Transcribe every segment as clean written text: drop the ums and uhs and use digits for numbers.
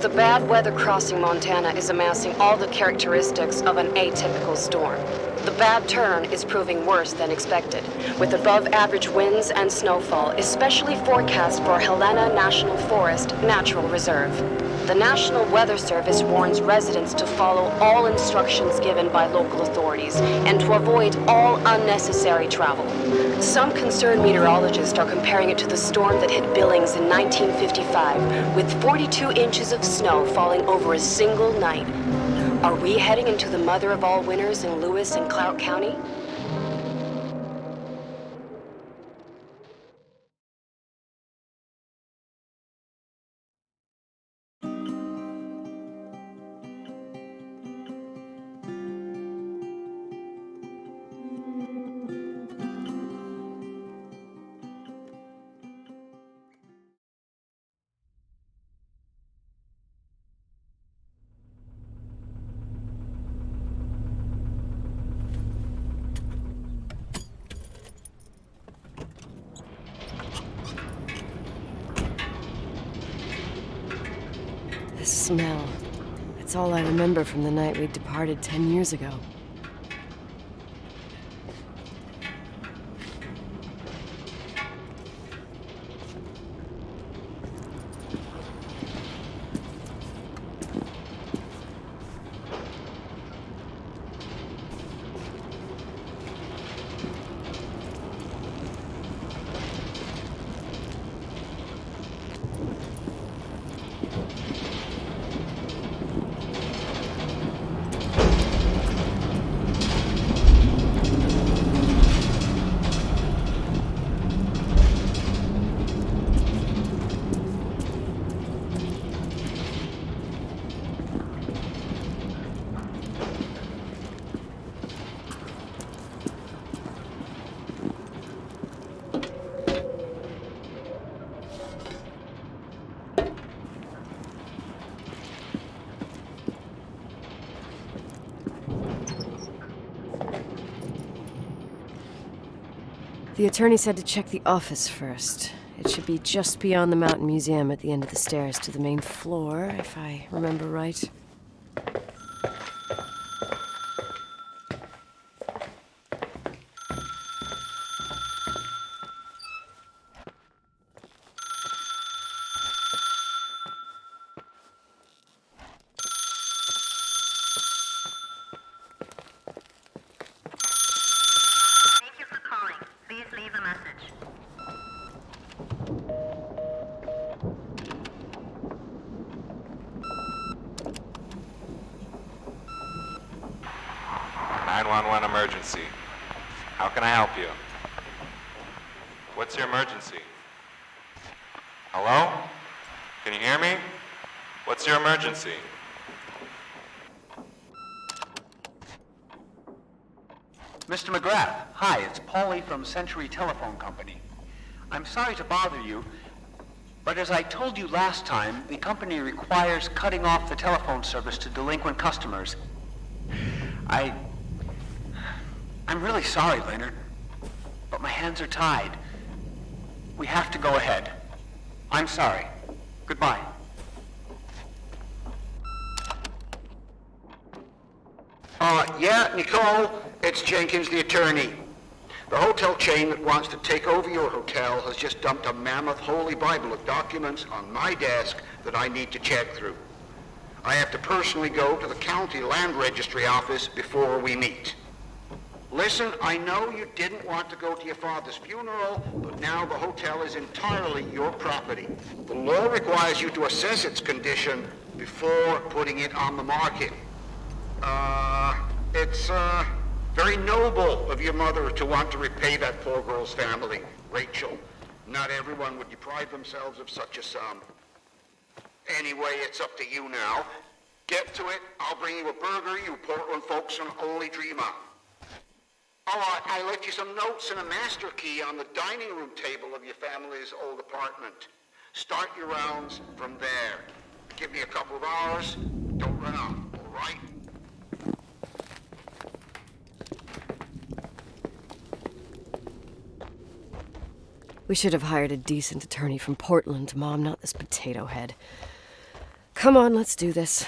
The bad weather crossing Montana is amassing all the characteristics of an atypical storm. The bad turn is proving worse than expected, with above-average winds and snowfall, especially forecast for Helena National Forest Natural Reserve. The National Weather Service warns residents to follow all instructions given by local authorities and to avoid all unnecessary travel. Some concerned meteorologists are comparing it to the storm that hit Billings in 1955, with 42 inches of snow falling over a single night. Are we heading into the mother of all winters in Lewis and Clark County? smell. It's all I remember from the night we departed 10 years ago. The attorney said to check the office first. It should be just beyond the Mountain Museum at the end of the stairs to the main floor, if I remember right. Emergency. How can I help you? What's your emergency? Hello? Can you hear me? What's your emergency? Mr. McGrath, hi, it's Paulie from Century Telephone Company. I'm sorry to bother you, but as I told you last time, the company requires cutting off the telephone service to delinquent customers. I'm really sorry, Leonard, but my hands are tied. We have to go ahead. I'm sorry. Goodbye. Yeah, Nicole, it's Jenkins, the attorney. The hotel chain that wants to take over your hotel has just dumped a mammoth holy Bible of documents on my desk that I need to check through. I have to personally go to the county land registry office before we meet. Listen, I know you didn't want to go to your father's funeral, but now the hotel is entirely your property. The law requires you to assess its condition before putting it on the market. It's very noble of your mother to want to repay that poor girl's family, Rachael. Not everyone would deprive themselves of such a sum. Anyway, it's up to you now. Get to it. I'll bring you a burger you Portland folks can only dream of. Oh, I left you some notes and a master key on the dining room table of your family's old apartment. Start your rounds from there. Give me a couple of hours. Don't run off, all right? We should have hired a decent attorney from Portland, Mom, not this potato head. Come on, let's do this.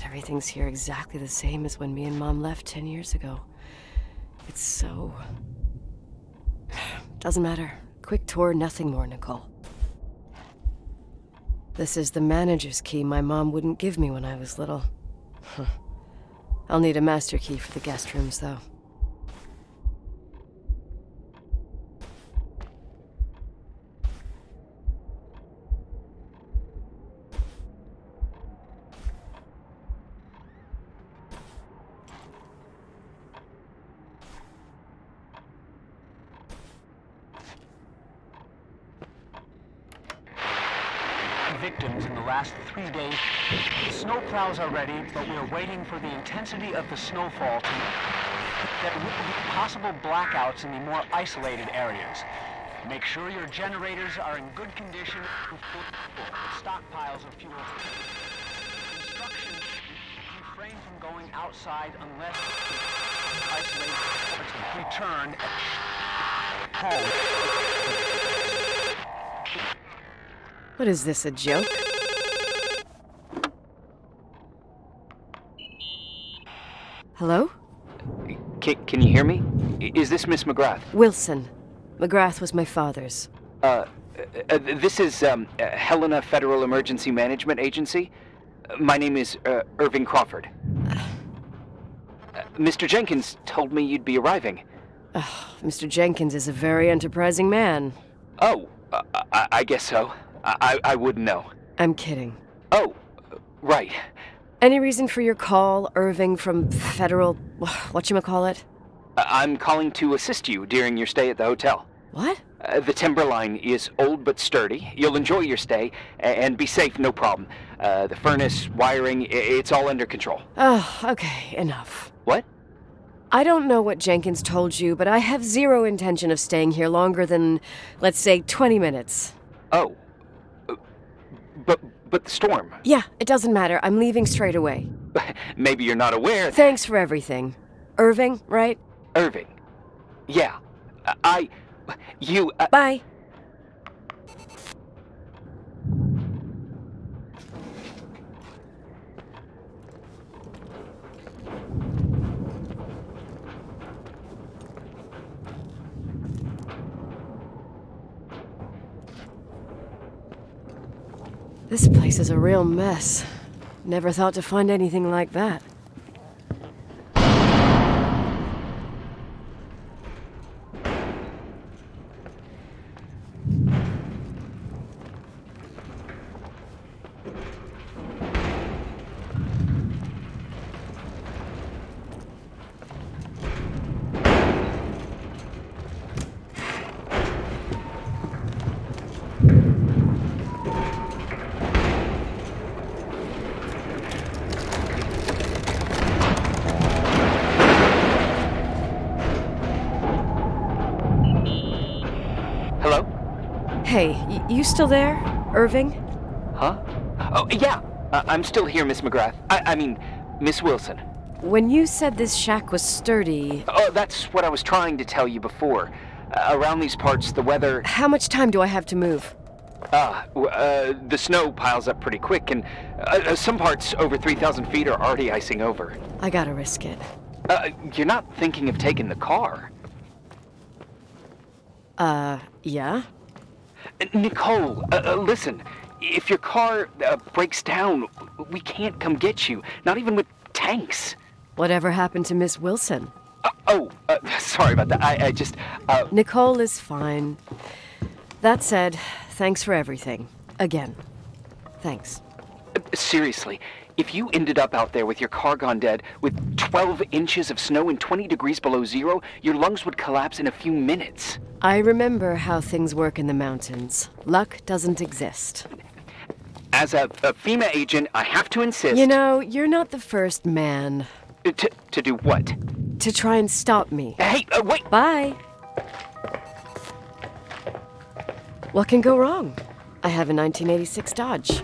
Everything's here exactly the same as when me and Mom left 10 years ago. It's so... Doesn't matter. Quick tour, nothing more, Nicole. This is the manager's key my mom wouldn't give me when I was little. I'll need a master key for the guest rooms, though. Victims in the last 3 days. The snow plows are ready, but we are waiting for the intensity of the snowfall to... There will be possible blackouts in the more isolated areas. Make sure your generators are in good condition with stockpiles of fuel. Instructions: refrain from going outside unless isolated return home. What is this, a joke? Hello? Can you hear me? Is this Miss McGrath? Wilson. McGrath was my father's. This is Helena Federal Emergency Management Agency. My name is Irving Crawford. Mr. Jenkins told me you'd be arriving. Mr. Jenkins is a very enterprising man. Oh, I guess so. I wouldn't know. I'm kidding. Oh, right. Any reason for your call, Irving from Federal... whatchamacallit? I'm calling to assist you during your stay at the hotel. What? The timberline is old but sturdy. You'll enjoy your stay, and be safe, no problem. The furnace, wiring, it's all under control. Oh, okay, enough. What? I don't know what Jenkins told you, but I have zero intention of staying here longer than, let's say, 20 minutes. Oh. But the storm. Yeah, it doesn't matter. I'm leaving straight away. Maybe you're not aware. Thanks for everything. Irving, right? Irving. Yeah. You... Bye. This place is a real mess. Never thought to find anything like that. Hello? Hey, you still there, Irving? Huh? Oh, yeah. I'm still here, Miss McGrath. I mean, Miss Wilson. When you said this shack was sturdy... Oh, that's what I was trying to tell you before. Around these parts, the weather... How much time do I have to move? The snow piles up pretty quick, and some parts over 3,000 feet are already icing over. I gotta risk it. You're not thinking of taking the car? Yeah? Nicole, listen. If your car breaks down, we can't come get you. Not even with tanks. Whatever happened to Miss Wilson? Sorry about that. I just... Nicole is fine. That said, thanks for everything. Again. Thanks. Seriously, if you ended up out there with your car gone dead, with 12 inches of snow and 20 degrees below zero, your lungs would collapse in a few minutes. I remember how things work in the mountains. Luck doesn't exist. As a FEMA agent, I have to insist... You know, you're not the first man. To do what? To try and stop me. Hey, wait! Bye! What can go wrong? I have a 1986 Dodge.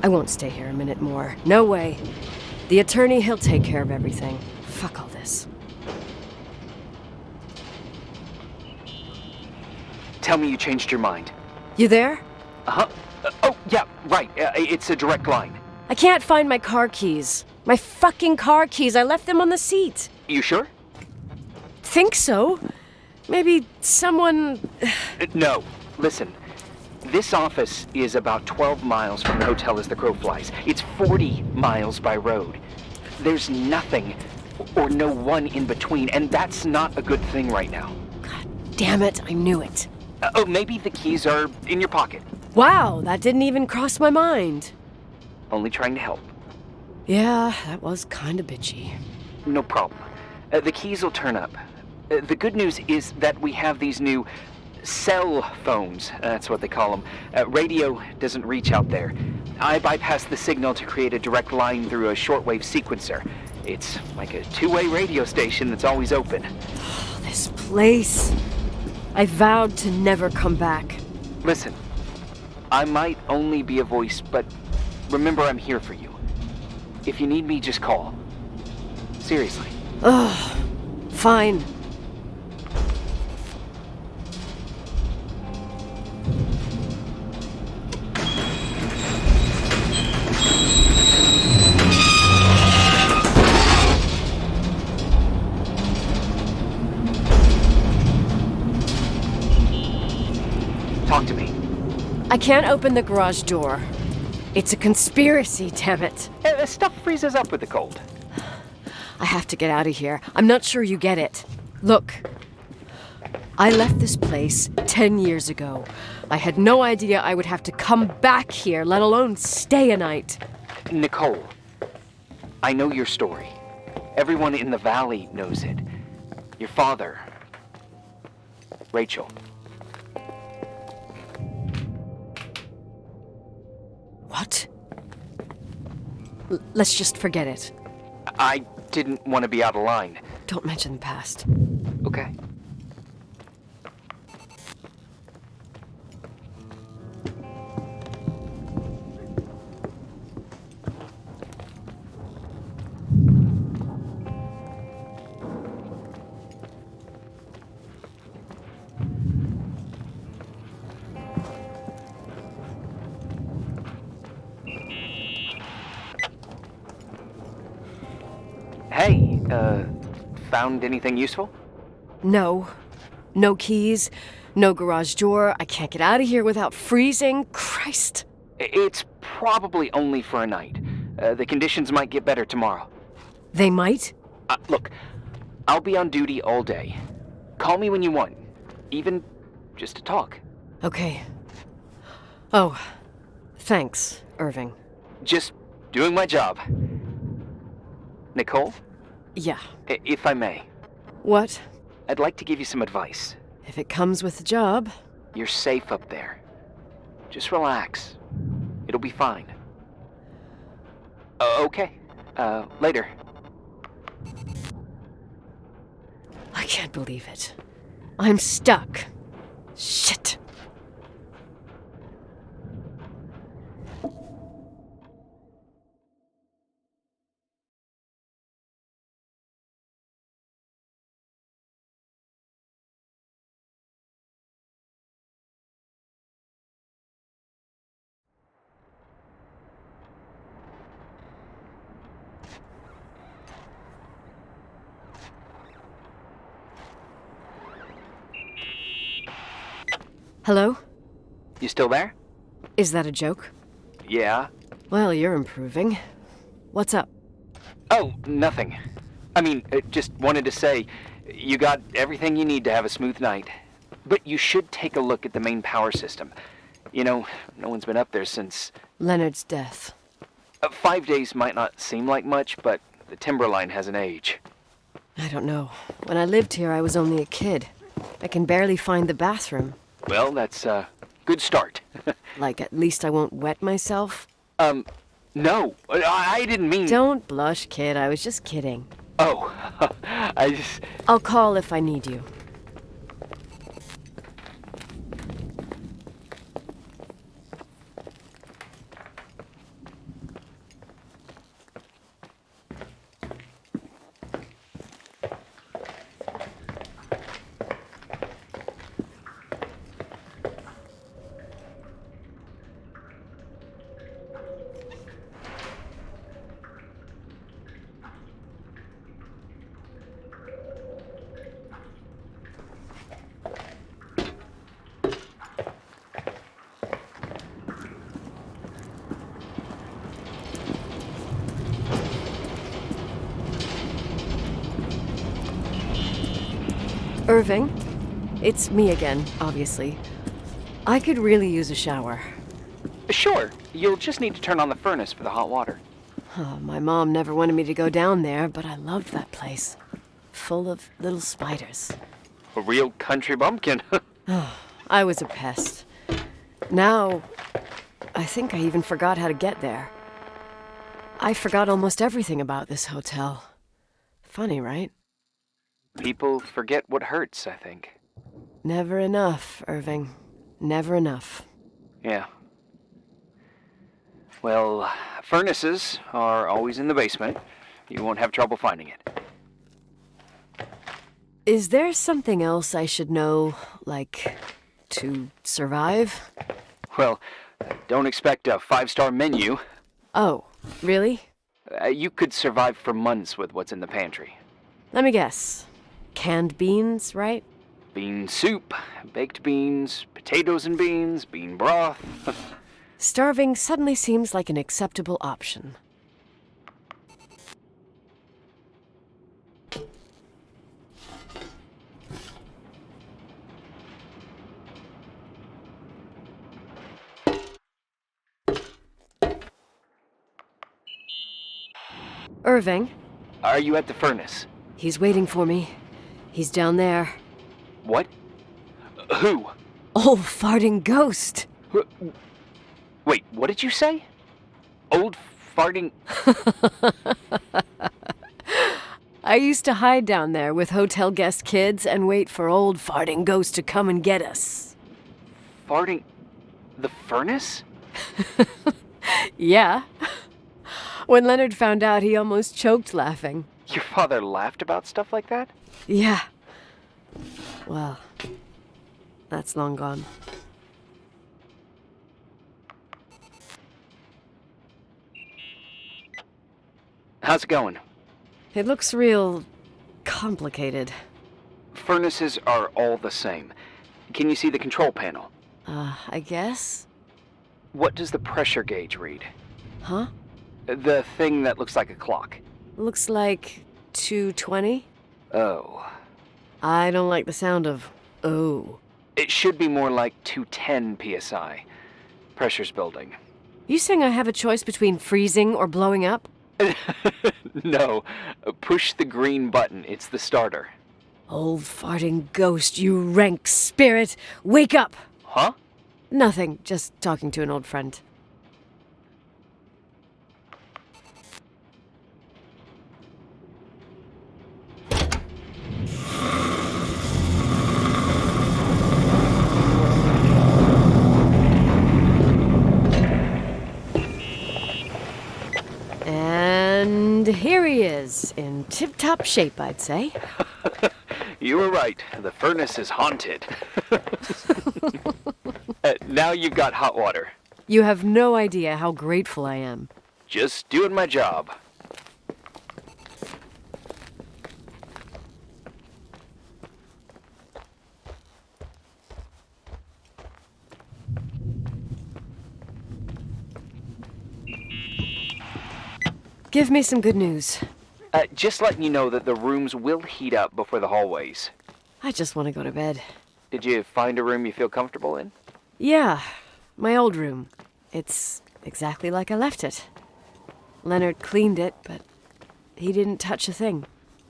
I won't stay here a minute more. No way. The attorney, he'll take care of everything. Fuck all this. Tell me you changed your mind. You there? Uh-huh. Oh, yeah, right. It's a direct line. I can't find my car keys. My fucking car keys. I left them on the seat. You sure? Think so. Maybe someone... No. Listen. This office is about 12 miles from the hotel as the crow flies. It's 40 miles by road. There's nothing or no one in between, and that's not a good thing right now. God damn it, I knew it. Oh, maybe the keys are in your pocket. Wow, that didn't even cross my mind. Only trying to help. Yeah, that was kinda bitchy. No problem. The keys will turn up. The good news is that we have these new cell phones. That's what they call them. Radio doesn't reach out there. I bypass the signal to create a direct line through a shortwave sequencer. It's like a two-way radio station that's always open. This place. I vowed to never come back. Listen, I might only be a voice, but remember I'm here for you. If you need me, just call. Seriously. Ugh. Fine. Talk to me. I can't open the garage door. It's a conspiracy, damn it. Stuff freezes up with the cold. I have to get out of here. I'm not sure you get it. Look, I left this place 10 years ago. I had no idea I would have to come back here, let alone stay a night. Nicole, I know your story. Everyone in the valley knows it. Your father, Rachael. What? Let's just forget it. I didn't want to be out of line. Don't mention the past. Okay. Hey, found anything useful? No. No keys. No garage door. I can't get out of here without freezing. Christ. It's probably only for a night. The conditions might get better tomorrow. They might? Look, I'll be on duty all day. Call me when you want. Even just to talk. Okay. Oh, thanks, Irving. Just doing my job. Nicole, Yeah. if I may, What? I'd like to give you some advice. If it comes with the job. You're safe up there. Just relax. It'll be fine. Okay. Later. I can't believe it. I'm stuck. Shit. Hello? You still there? Is that a joke? Yeah. Well, you're improving. What's up? Oh, nothing. I mean, just wanted to say, you got everything you need to have a smooth night. But you should take a look at the main power system. You know, no one's been up there since... Leonard's death. 5 days might not seem like much, but the timberline has an age. I don't know. When I lived here, I was only a kid. I can barely find the bathroom. Well, that's a good start. Like, at least I won't wet myself? No, I didn't mean... Don't blush, kid. I was just kidding. Oh, I just... I'll call if I need you. Irving, it's me again, obviously. I could really use a shower. Sure, you'll just need to turn on the furnace for the hot water. Oh, my mom never wanted me to go down there, but I loved that place. Full of little spiders. A real country bumpkin. I was a pest. Now, I think I even forgot how to get there. I forgot almost everything about this hotel. Funny, right? People forget what hurts, I think. Never enough, Irving. Never enough. Yeah. Well, furnaces are always in the basement. You won't have trouble finding it. Is there something else I should know, like, to survive? Well, don't expect a 5-star menu. Oh, really? You could survive for months with what's in the pantry. Let me guess. Canned beans, right? Bean soup, baked beans, potatoes and beans, bean broth. Starving suddenly seems like an acceptable option. Irving, Are you at the furnace? he's waiting for me. He's down there. What? Who? Old farting ghost. Wait, what did you say? Old farting... I used to hide down there with hotel guest kids and wait for old farting ghost to come and get us. Farting... the furnace? Yeah. When Leonard found out, he almost choked laughing. Your father laughed about stuff like that? Yeah. Well, that's long gone. How's it going? It looks real complicated. Furnaces are all the same. Can you see the control panel? I guess? What does the pressure gauge read? Huh? The thing that looks like a clock. Looks like 220? Oh. I don't like the sound of oh. It should be more like 210 psi. Pressure's building. You saying I have a choice between freezing or blowing up? No. Push the green button. It's the starter. Old farting ghost, you rank spirit! Wake up! Huh? Nothing, just talking to an old friend. And here he is, in tip-top shape, I'd say. You were right. The furnace is haunted. Now you've got hot water. You have no idea how grateful I am. Just doing my job. Give me some good news. Just letting you know that the rooms will heat up before the hallways. I just want to go to bed. Did you find a room you feel comfortable in? Yeah, my old room. It's exactly like I left it. Leonard cleaned it, but he didn't touch a thing.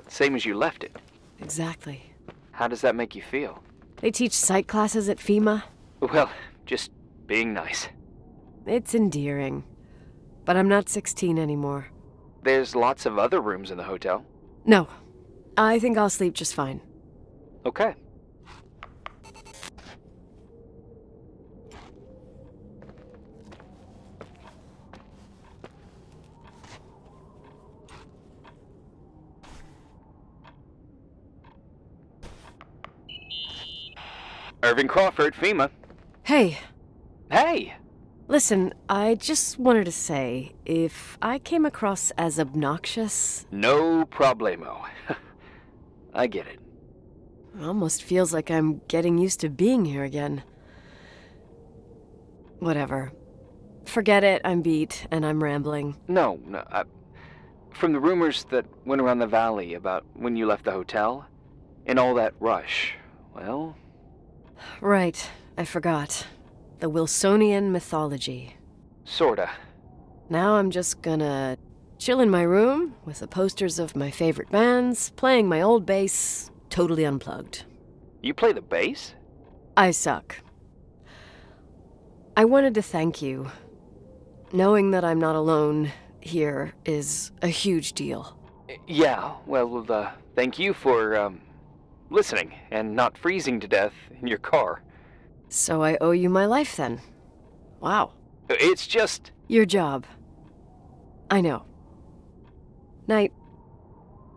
Same as you left it. Exactly. How does that make you feel? They teach psych classes at FEMA. Well, just being nice. It's endearing. But I'm not 16 anymore. There's lots of other rooms in the hotel. No, I think I'll sleep just fine. Okay. Irving Crawford, FEMA. Hey, Hey! listen, I just wanted to say, if I came across as obnoxious, No problemo. I get it. it almost feels like I'm getting used to being here again. Whatever. Forget it, I'm beat, and I'm rambling. No. From the rumors that went around the valley about when you left the hotel, in all that rush, well... Right, I forgot. The Wilsonian mythology. Sorta. Now I'm just gonna chill in my room with the posters of my favorite bands, playing my old bass, totally unplugged. You play the bass? I suck. I wanted to thank you. Knowing that I'm not alone here is a huge deal. Yeah, well, thank you for, listening and not freezing to death in your car. So I owe you my life then. Wow. It's just... Your job. I know. Night.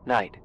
Night.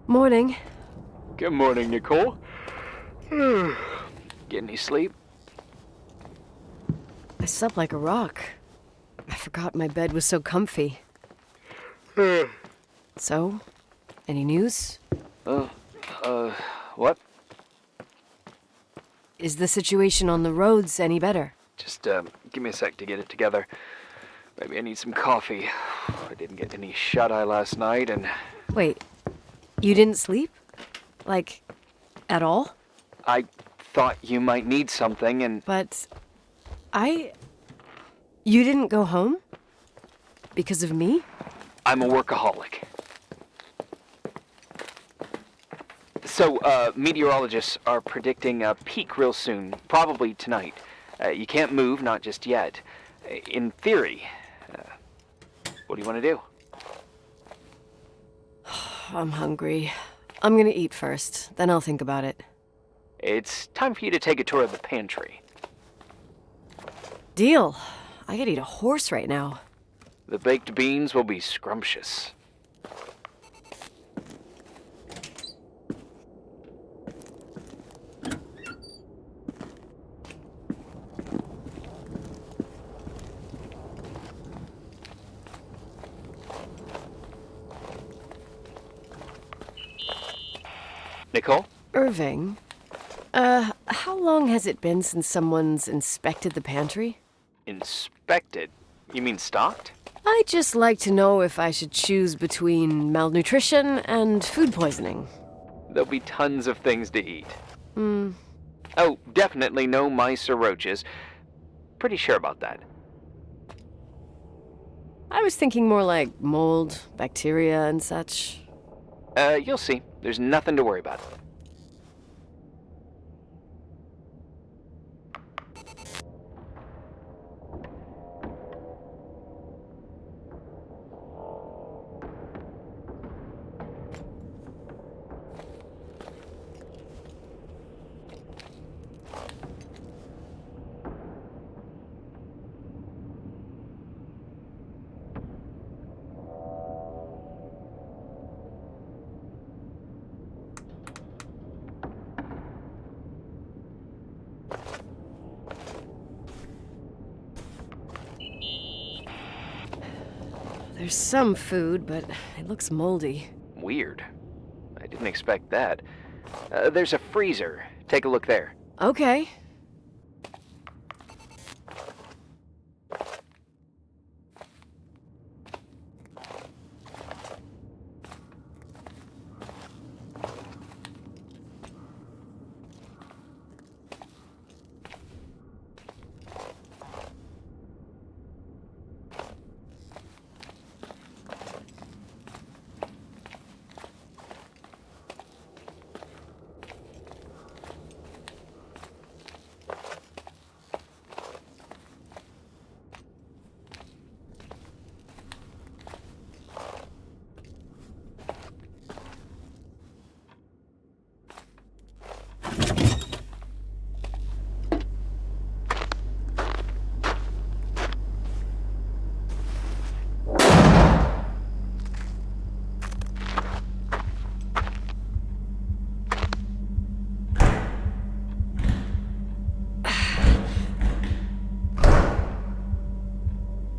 Morning. Good morning, Nicole. Get any sleep? I slept like a rock. I forgot my bed was so comfy. So, any news? What? Is the situation on the roads any better? Just, give me a sec to get it together. Maybe I need some coffee. I didn't get any shut-eye last night, and... Wait, you didn't sleep? Like, at all? I thought you might need something, and... But you didn't go home? Because of me? I'm a workaholic. So, meteorologists are predicting a peak real soon, probably tonight. You can't move, not just yet. In theory, what do you want to do? I'm hungry. I'm gonna eat first, then I'll think about it. It's time for you to take a tour of the pantry. Deal. I could eat a horse right now. The baked beans will be scrumptious. Nicole? Irving, how long has it been since someone's inspected the pantry? Inspected? You mean stocked? I'd just like to know if I should choose between malnutrition and food poisoning. There'll be tons of things to eat. Oh, definitely no mice or roaches. Pretty sure about that. I was thinking more like mold, bacteria, and such. You'll see. There's nothing to worry about. There's some food, but it looks moldy. Weird. I didn't expect that. There's a freezer. Take a look there. Okay.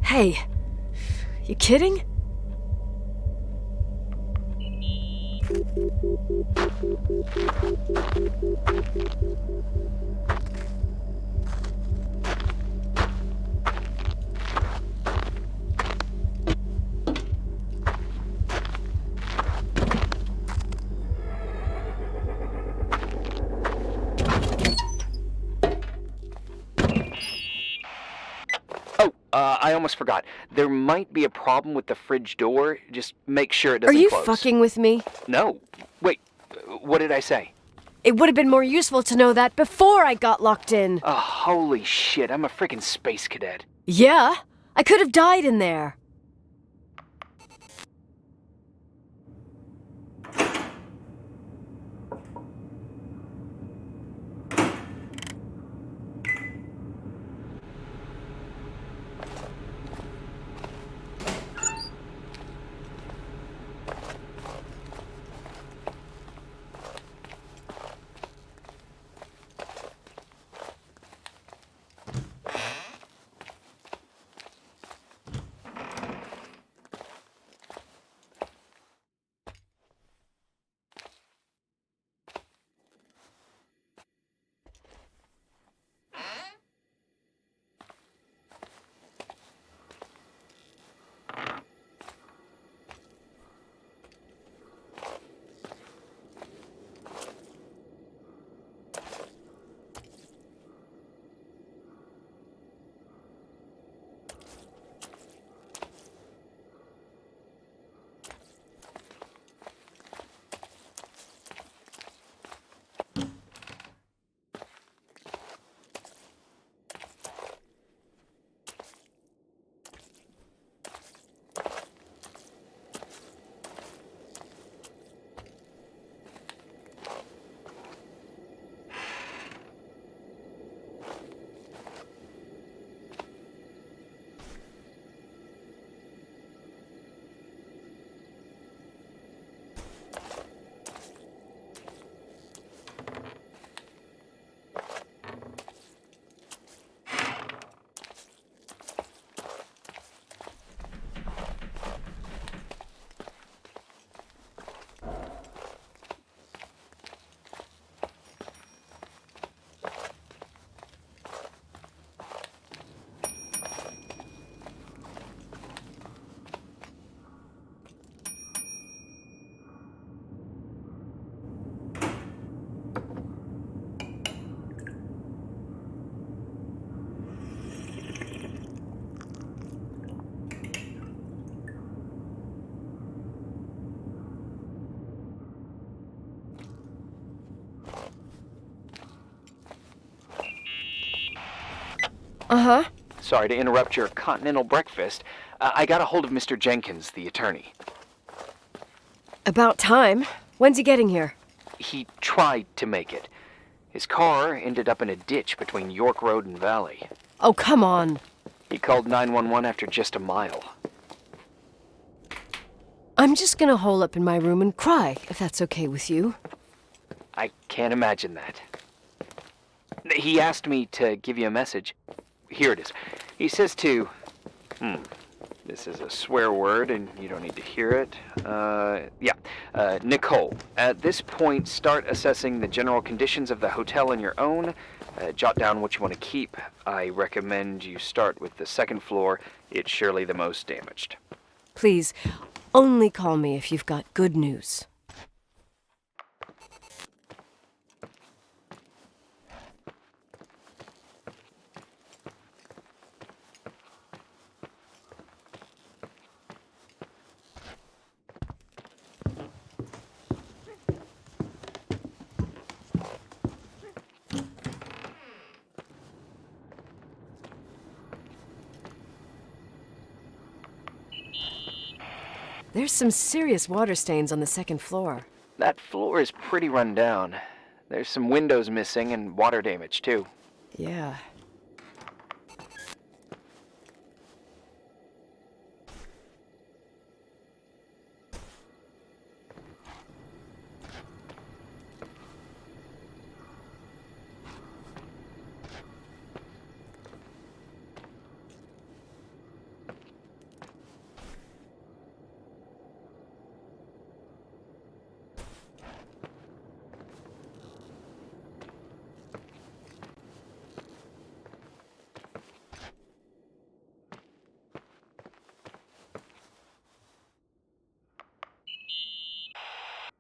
Hey, you kidding? I almost forgot. There might be a problem with the fridge door. Just make sure it Are doesn't you close. fucking with me? No. Wait, what did I say? It would have been more useful to know that before I got locked in. Oh, holy shit, I'm a freaking space cadet. Yeah, I could have died in there. Uh-huh. Sorry to interrupt your continental breakfast. I got a hold of Mr. Jenkins, the attorney. About time. When's he getting here? He tried to make it. His car ended up in a ditch between York Road and Valley. Oh, come on. He called 911 after just a mile. I'm just gonna hole up in my room and cry, if that's okay with you. I can't imagine that. He asked me to give you a message. Here it is. He says to... This is a swear word, and you don't need to hear it. Nicole, at this point, start assessing the general conditions of the hotel on your own. Jot down what you want to keep. I recommend you start with the second floor. It's surely the most damaged. Please, only call me if you've got good news. There's some serious water stains on the second floor. That floor is pretty run down. There's some windows missing and water damage, too. Yeah.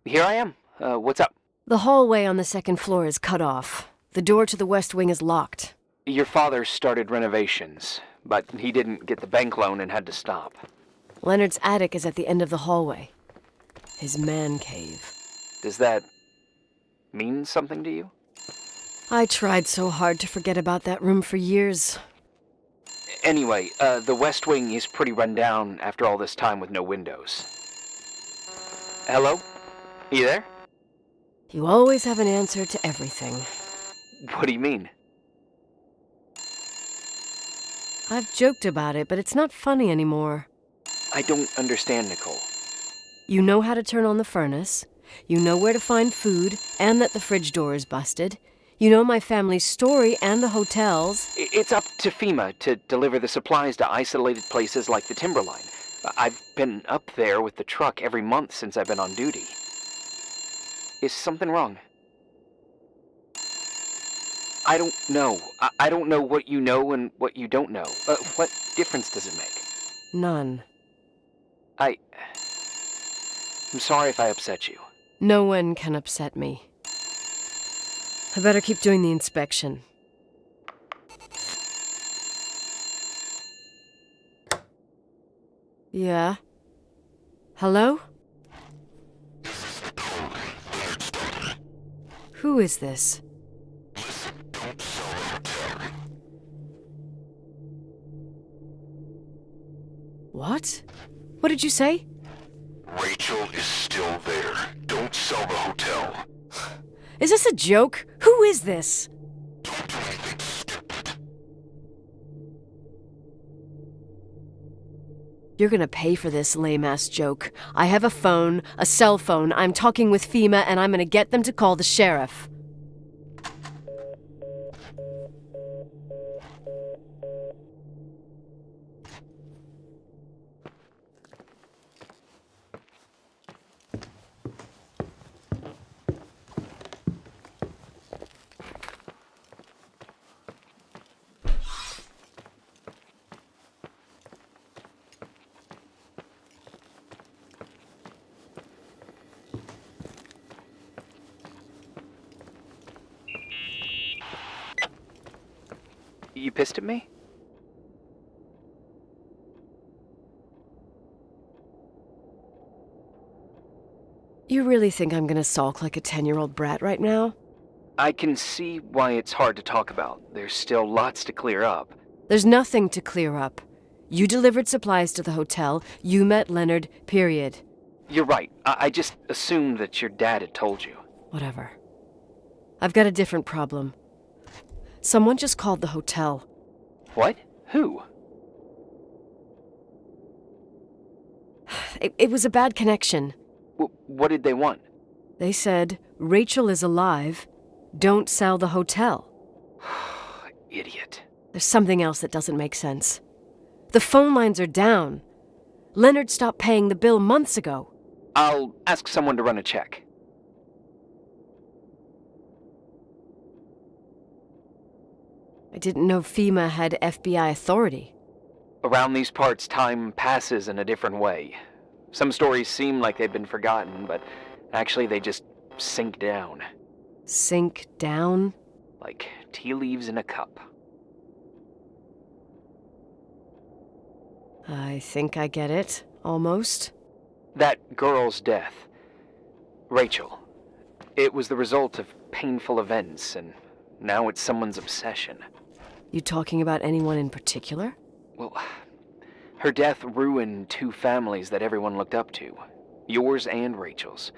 Here I am. What's up? The hallway on the second floor is cut off. The door to the west wing is locked. Your father started renovations, but he didn't get the bank loan and had to stop. Leonard's attic is at the end of the hallway. His man cave. Does that mean something to you? I tried so hard to forget about that room for years. Anyway, the west wing is pretty run down after all this time with no windows. Hello? You there? You always have an answer to everything. What do you mean? I've joked about it, but it's not funny anymore. I don't understand, Nicole. You know how to turn on the furnace. You know where to find food, and that the fridge door is busted. You know my family's story and the hotel's. It's up to FEMA to deliver the supplies to isolated places like the Timberline. I've been up there with the truck every month since I've been on duty. Is something wrong? I don't know. I don't know what you know and what you don't know. What difference does it make? None. I'm sorry if I upset you. No one can upset me. I better keep doing the inspection. Yeah? Hello? Who is this? What? What did you say? Rachel is still there. Don't sell the hotel. Is this a joke? Who is this? Don't do anything stupid. You're gonna pay for this lame-ass joke. I have a phone, a cell phone. I'm talking with FEMA, and I'm gonna get them to call the sheriff. You pissed at me? You really think I'm gonna sulk like a 10-year-old brat right now? I can see why it's hard to talk about. There's still lots to clear up. There's nothing to clear up. You delivered supplies to the hotel. You met Leonard, period. You're right. I just assumed that your dad had told you. Whatever. I've got a different problem. Someone just called the hotel. What? Who? It was a bad connection. What did they want? They said, Rachel is alive. Don't sell the hotel. Idiot. There's something else that doesn't make sense. The phone lines are down. Leonard stopped paying the bill months ago. I'll ask someone to run a check. I didn't know FEMA had FBI authority. Around these parts, time passes in a different way. Some stories seem like they've been forgotten, but actually they just sink down. Sink down? Like tea leaves in a cup. I think I get it, almost. That girl's death, Rachael, it was the result of painful events, and now it's someone's obsession. You talking about anyone in particular? Well, her death ruined two families that everyone looked up to. Yours and Rachel's.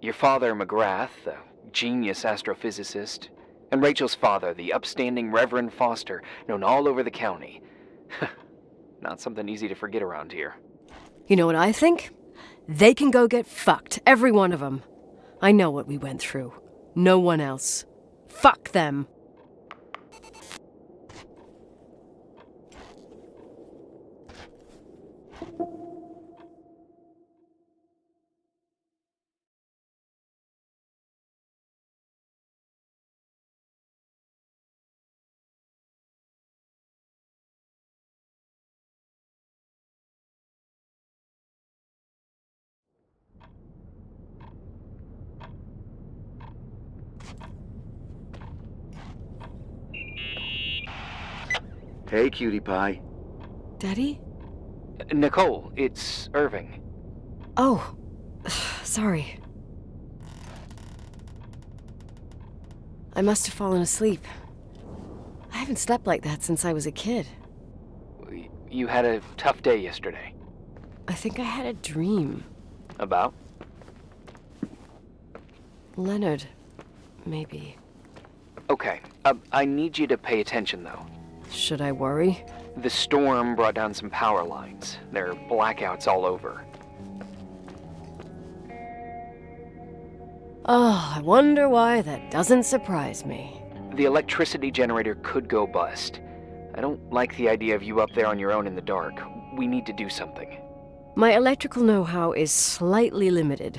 Your father, McGrath, a genius astrophysicist, and Rachel's father, the upstanding Reverend Foster, known all over the county. Not something easy to forget around here. You know what I think? They can go get fucked, every one of them. I know what we went through. No one else. Fuck them. Hey, cutie pie. Daddy? Nicole, it's Irving. Oh, sorry. I must have fallen asleep. I haven't slept like that since I was a kid. You had a tough day yesterday. I think I had a dream. About? Leonard, maybe. Okay, I need you to pay attention, though. Should I worry? The storm brought down some power lines. There are blackouts all over. Oh, I wonder why that doesn't surprise me. The electricity generator could go bust. I don't like the idea of you up there on your own in the dark. We need to do something. My electrical know-how is slightly limited.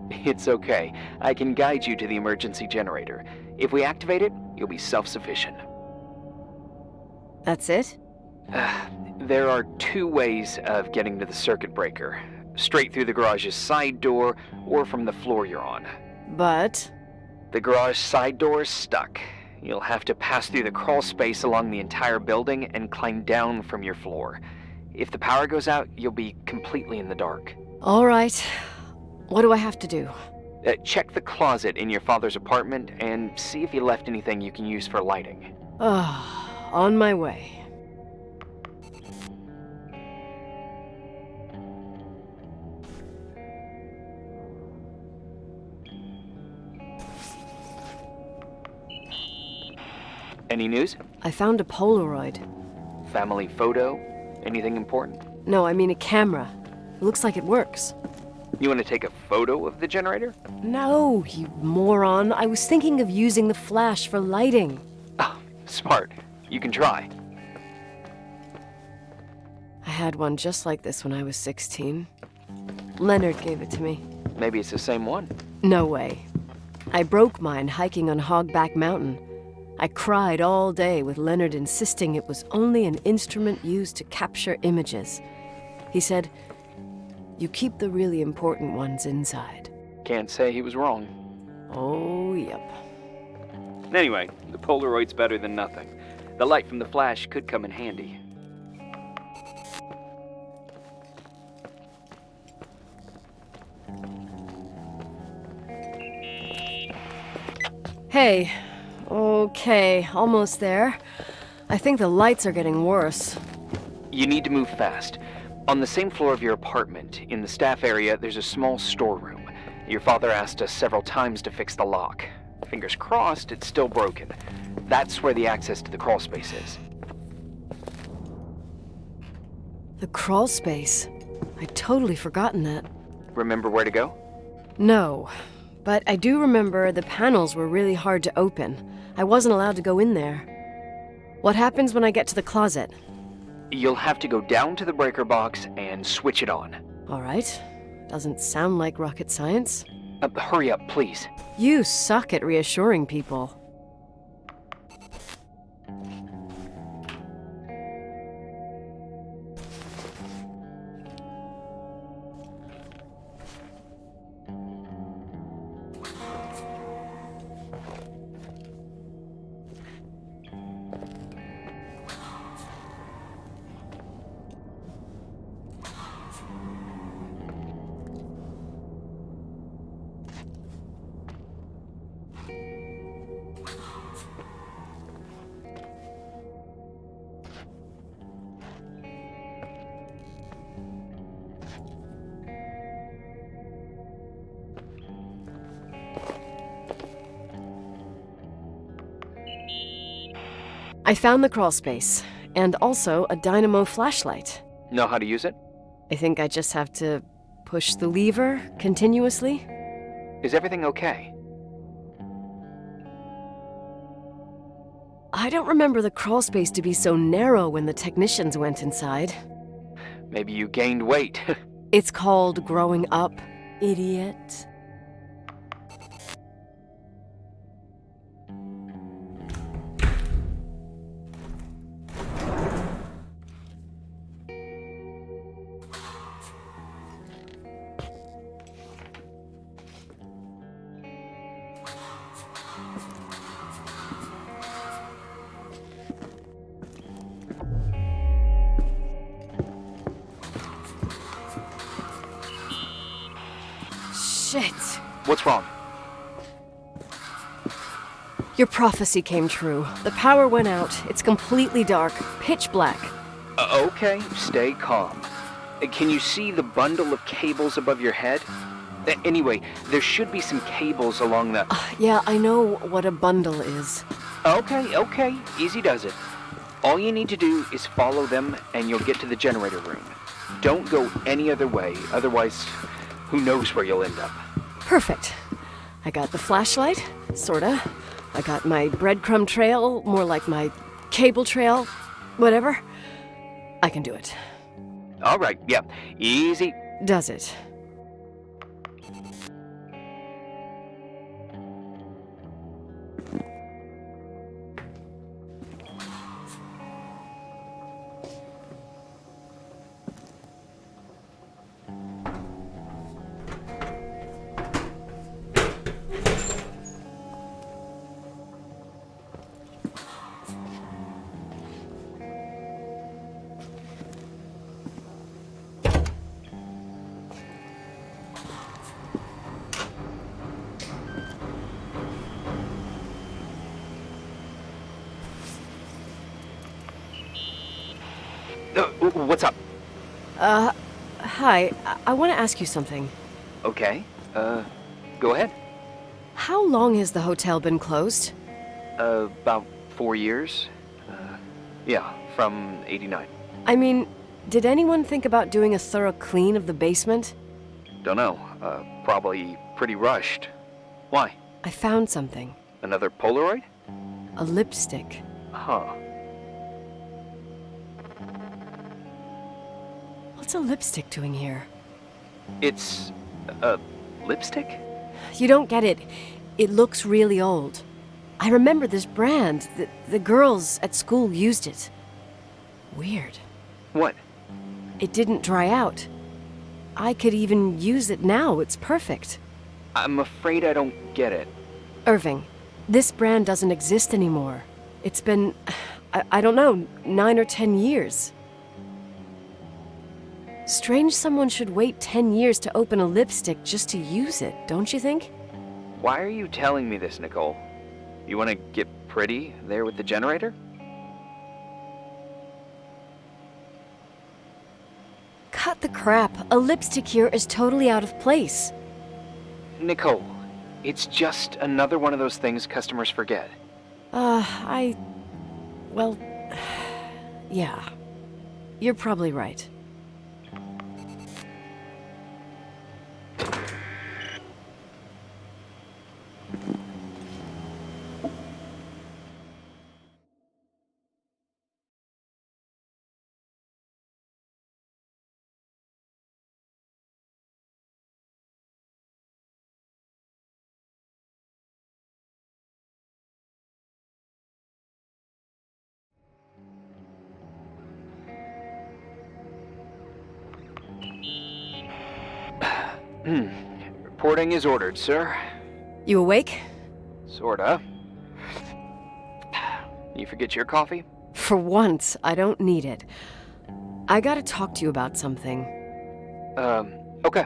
It's okay. I can guide you to the emergency generator. If we activate it, you'll be self-sufficient. That's it? There are two ways of getting to the circuit breaker. Straight through the garage's side door, or from the floor you're on. But... The garage side door is stuck. You'll have to pass through the crawl space along the entire building and climb down from your floor. If the power goes out, you'll be completely in the dark. all right. What do I have to do? Check the closet in your father's apartment and see if he left anything you can use for lighting. On my way. Any news? I found a Polaroid. Family photo? Anything important? No, I mean a camera. Looks like it works. You want to take a photo of the generator? No, you moron. I was thinking of using the flash for lighting. Oh, smart. You can try. I had one just like this when I was 16. Leonard gave it to me. Maybe it's the same one. No way. I broke mine hiking on Hogback Mountain. I cried all day with Leonard insisting it was only an instrument used to capture images. He said, "You keep the really important ones inside." Can't say he was wrong. Oh, yep. Anyway, the Polaroid's better than nothing. The light from the flash could come in handy. Hey. Okay, almost there. I think the lights are getting worse. You need to move fast. On the same floor of your apartment, in the staff area, there's a small storeroom. Your father asked us several times to fix the lock. Fingers crossed, it's still broken. That's where the access to the crawl space is. The crawl space. I'd totally forgotten that. Remember where to go? No, but I do remember the panels were really hard to open. I wasn't allowed to go in there. What happens when I get to the closet? You'll have to go down to the breaker box and switch it on. All right. Doesn't sound like rocket science. Hurry up, please. You suck at reassuring people. I found the crawl space, and also a dynamo flashlight. Know how to use it? I think I just have to push the lever continuously. Is everything okay? I don't remember the crawl space to be so narrow when the technicians went inside. Maybe you gained weight. It's called growing up, idiot. Shit. What's wrong? Your prophecy came true. The power went out. It's completely dark, pitch black. Okay, stay calm. Can you see the bundle of cables above your head? Anyway, there should be some cables along the... Yeah, I know what a bundle is. Okay, easy does it. All you need to do is follow them and you'll get to the generator room. Don't go any other way, otherwise, who knows where you'll end up. Perfect. I got the flashlight, sorta. I got my breadcrumb trail, more like my cable trail, whatever. I can do it. All right, yeah, easy. Does it? What's up? Hi. I want to ask you something. Okay, go ahead. How long has the hotel been closed? About 4 years. Yeah, from 89. I mean, did anyone think about doing a thorough clean of the basement? Don't know, probably pretty rushed. Why? I found something. Another Polaroid? A lipstick. Huh. What's a lipstick doing here? It's a lipstick? You don't get it. It looks really old. I remember this brand. The girls at school used it. Weird. What? It didn't dry out. I could even use it now. It's perfect. I'm afraid I don't get it. Irving, this brand doesn't exist anymore. It's been, I don't know, 9 or 10 years. Strange someone should wait 10 years to open a lipstick just to use it, don't you think? Why are you telling me this, Nicole? You want to get pretty there with the generator? Cut the crap. A lipstick here is totally out of place. Nicole, it's just another one of those things customers forget. Well, yeah. You're probably right. Reporting is ordered, sir. You awake? Sorta. You forget your coffee? For once, I don't need it. I gotta talk to you about something. Okay.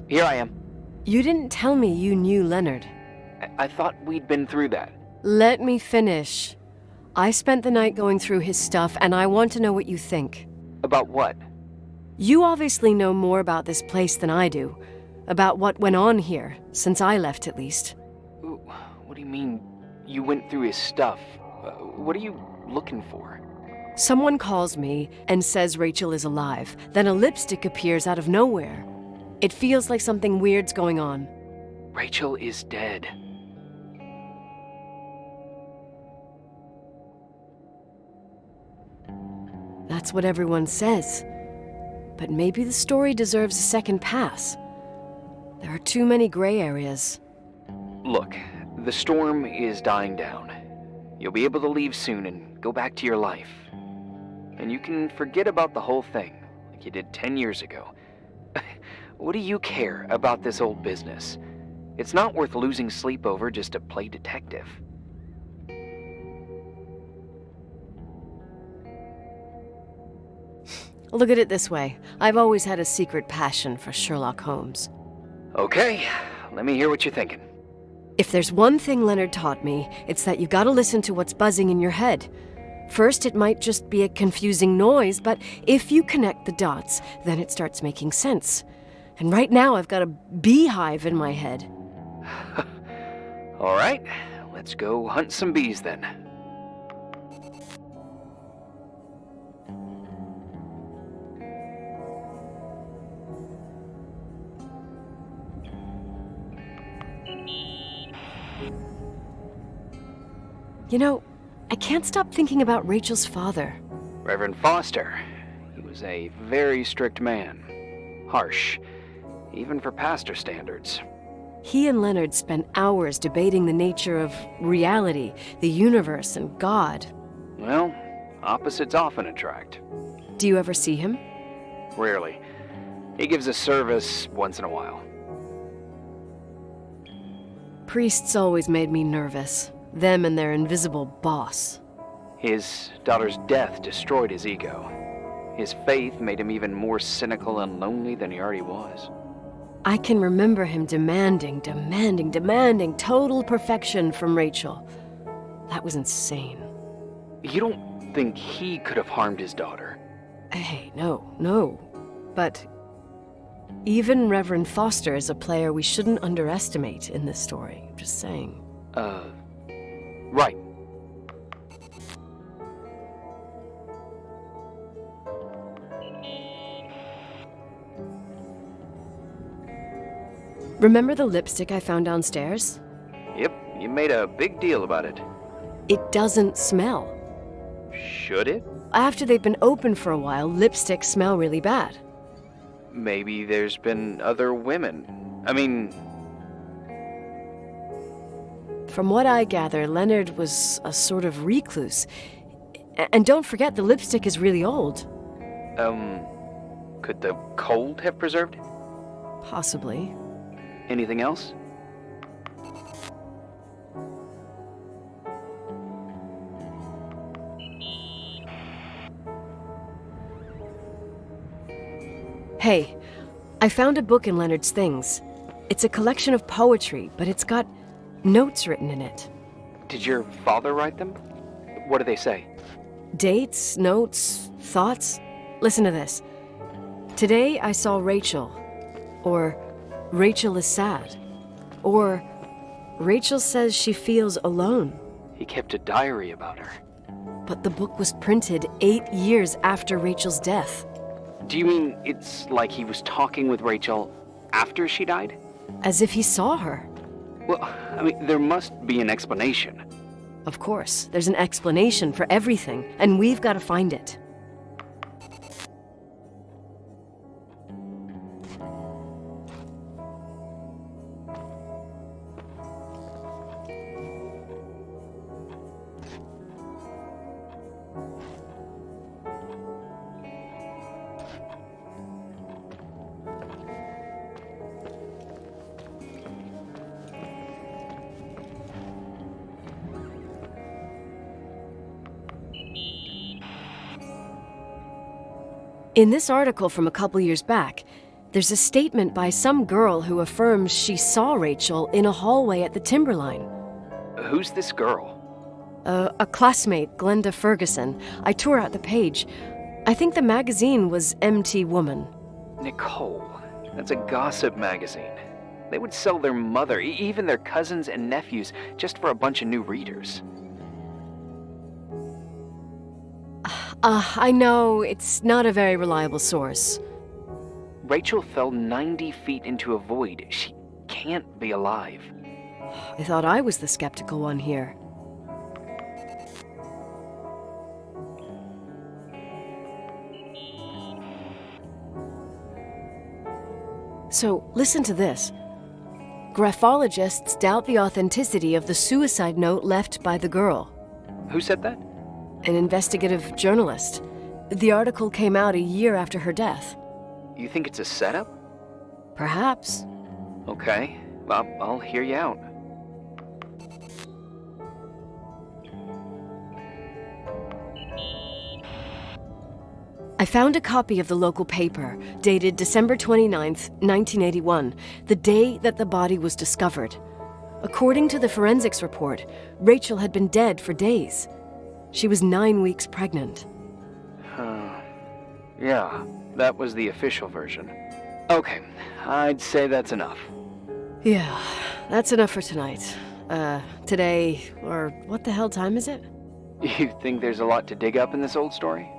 Here I am. You didn't tell me you knew Leonard. I thought we'd been through that. Let me finish. I spent the night going through his stuff, and I want to know what you think. About what? You obviously know more about this place than I do. About what went on here, since I left at least. What do you mean, you went through his stuff? What are you looking for? Someone calls me and says Rachael is alive. Then a lipstick appears out of nowhere. It feels like something weird's going on. Rachael is dead. That's what everyone says. But maybe the story deserves a second pass. There are too many gray areas. Look, the storm is dying down. You'll be able to leave soon and go back to your life. And you can forget about the whole thing, like you did 10 years ago. What do you care about this old business? It's not worth losing sleep over just to play detective. Look at it this way. I've always had a secret passion for Sherlock Holmes. Okay, let me hear what you're thinking. If there's one thing Leonard taught me, it's that you gotta listen to what's buzzing in your head. First, it might just be a confusing noise, but if you connect the dots, then it starts making sense. And right now, I've got a beehive in my head. All right, let's go hunt some bees then. You know, I can't stop thinking about Rachel's father. Reverend Foster. He was a very strict man. Harsh, even for pastor standards. He and Leonard spent hours debating the nature of reality, the universe, and God. Well, opposites often attract. Do you ever see him? Rarely. He gives a service once in a while. Priests always made me nervous. Them and their invisible boss. His daughter's death destroyed his ego. His faith made him even more cynical and lonely than he already was. I can remember him demanding total perfection from Rachel. That was insane. You don't think he could have harmed his daughter? Hey, no. But even Reverend Foster is a player we shouldn't underestimate in this story. Just saying. Right. Remember the lipstick I found downstairs? Yep, you made a big deal about it. It doesn't smell. Should it? After they've been open for a while, lipsticks smell really bad. Maybe there's been other women. I mean... From what I gather, Leonard was a sort of recluse. And don't forget, the lipstick is really old. Could the cold have preserved it? Possibly. Anything else? Hey, I found a book in Leonard's things. It's a collection of poetry, but it's got notes written in it. Did your father write them? What do they say? Dates, notes, thoughts. Listen to this. Today I saw Rachel. Or Rachel is sad. Or Rachel says she feels alone. He kept a diary about her. But the book was printed 8 years after Rachel's death. Do you mean it's like he was talking with Rachel after she died? As if he saw her. Well, I mean, there must be an explanation. Of course, there's an explanation for everything, and we've got to find it. In this article from a couple years back, there's a statement by some girl who affirms she saw Rachel in a hallway at the Timberline. Who's this girl? A classmate, Glenda Ferguson. I tore out the page. I think the magazine was MT Woman. Nicole. That's a gossip magazine. They would sell their mother, even their cousins and nephews, just for a bunch of new readers. I know, it's not a very reliable source. Rachel fell 90 feet into a void. She can't be alive. I thought I was the skeptical one here. So, listen to this. Graphologists doubt the authenticity of the suicide note left by the girl. Who said that? An investigative journalist. The article came out a year after her death. You think it's a setup? Perhaps. Okay, I'll hear you out. I found a copy of the local paper, dated December 29th, 1981, the day that the body was discovered. According to the forensics report, Rachael had been dead for days. She was 9 weeks pregnant. Yeah, that was the official version. Okay, I'd say that's enough. Yeah, that's enough for tonight. Today, or what the hell time is it? You think there's a lot to dig up in this old story?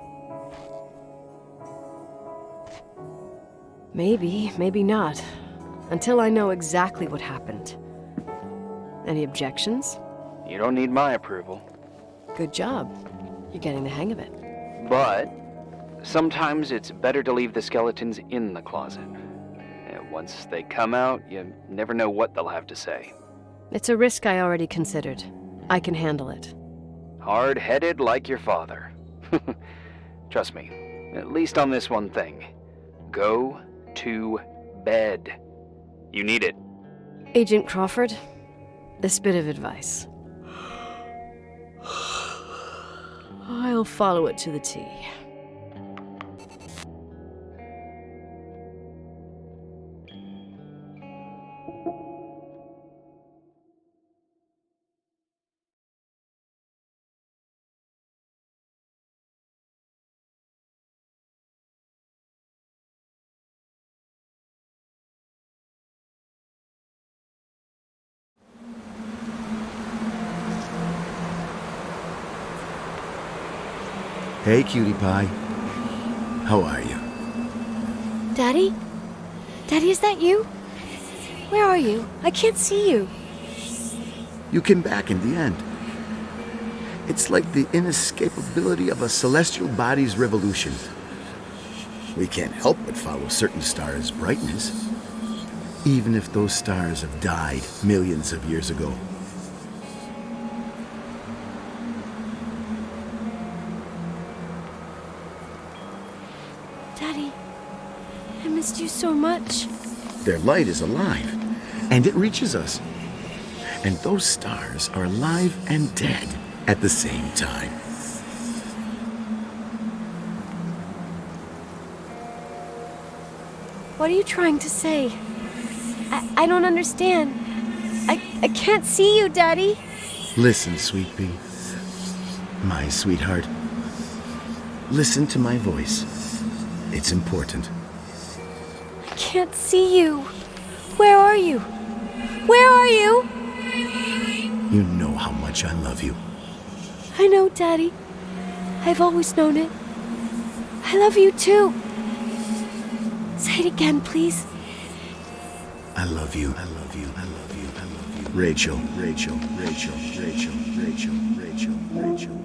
Maybe, maybe not. Until I know exactly what happened. Any objections? You don't need my approval. Good job. You're getting the hang of it. But sometimes it's better to leave the skeletons in the closet. Once they come out, you never know what they'll have to say. It's a risk I already considered. I can handle it. Hard-headed like your father. Trust me, at least on this one thing. Go to bed. You need it. Agent Crawford, this bit of advice. I'll follow it to the T. Hey, cutie pie. How are you? Daddy? Daddy, is that you? Where are you? I can't see you. You came back in the end. It's like the inescapability of a celestial body's revolution. We can't help but follow certain stars' brightness, even if those stars have died millions of years ago. Daddy, I missed you so much. Their light is alive, and it reaches us. And those stars are alive and dead at the same time. What are you trying to say? I don't understand. I can't see you, Daddy. Listen, sweet pea. My sweetheart. Listen to my voice. It's important. I can't see you. Where are you? Where are you? You know how much I love you. I know, Daddy. I've always known it. I love you too. Say it again, please. I love you. I love you. I love you. I love you. Rachael, Rachael, Rachael, Rachael, Rachael, Rachael, Rachael, Rachael, Rachael.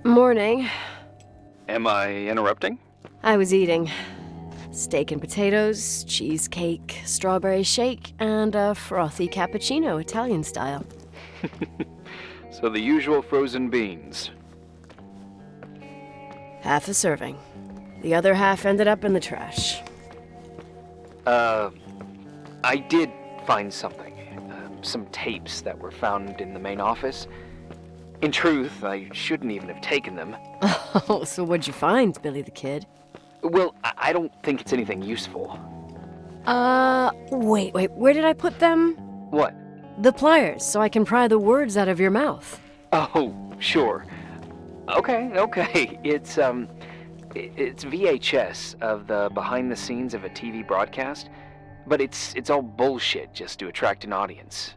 Morning. Am I interrupting? I was eating steak and potatoes, cheesecake, strawberry shake, and a frothy cappuccino, Italian style. So the usual frozen beans. Half a serving. The other half ended up in the trash. I did find something. Some tapes that were found in the main office. In truth, I shouldn't even have taken them. Oh, so what'd you find, Billy the Kid? Well, I don't think it's anything useful. Wait, where did I put them? What? The pliers, so I can pry the words out of your mouth. Oh, sure. Okay. It's VHS of the behind the scenes of a TV broadcast, but it's all bullshit just to attract an audience.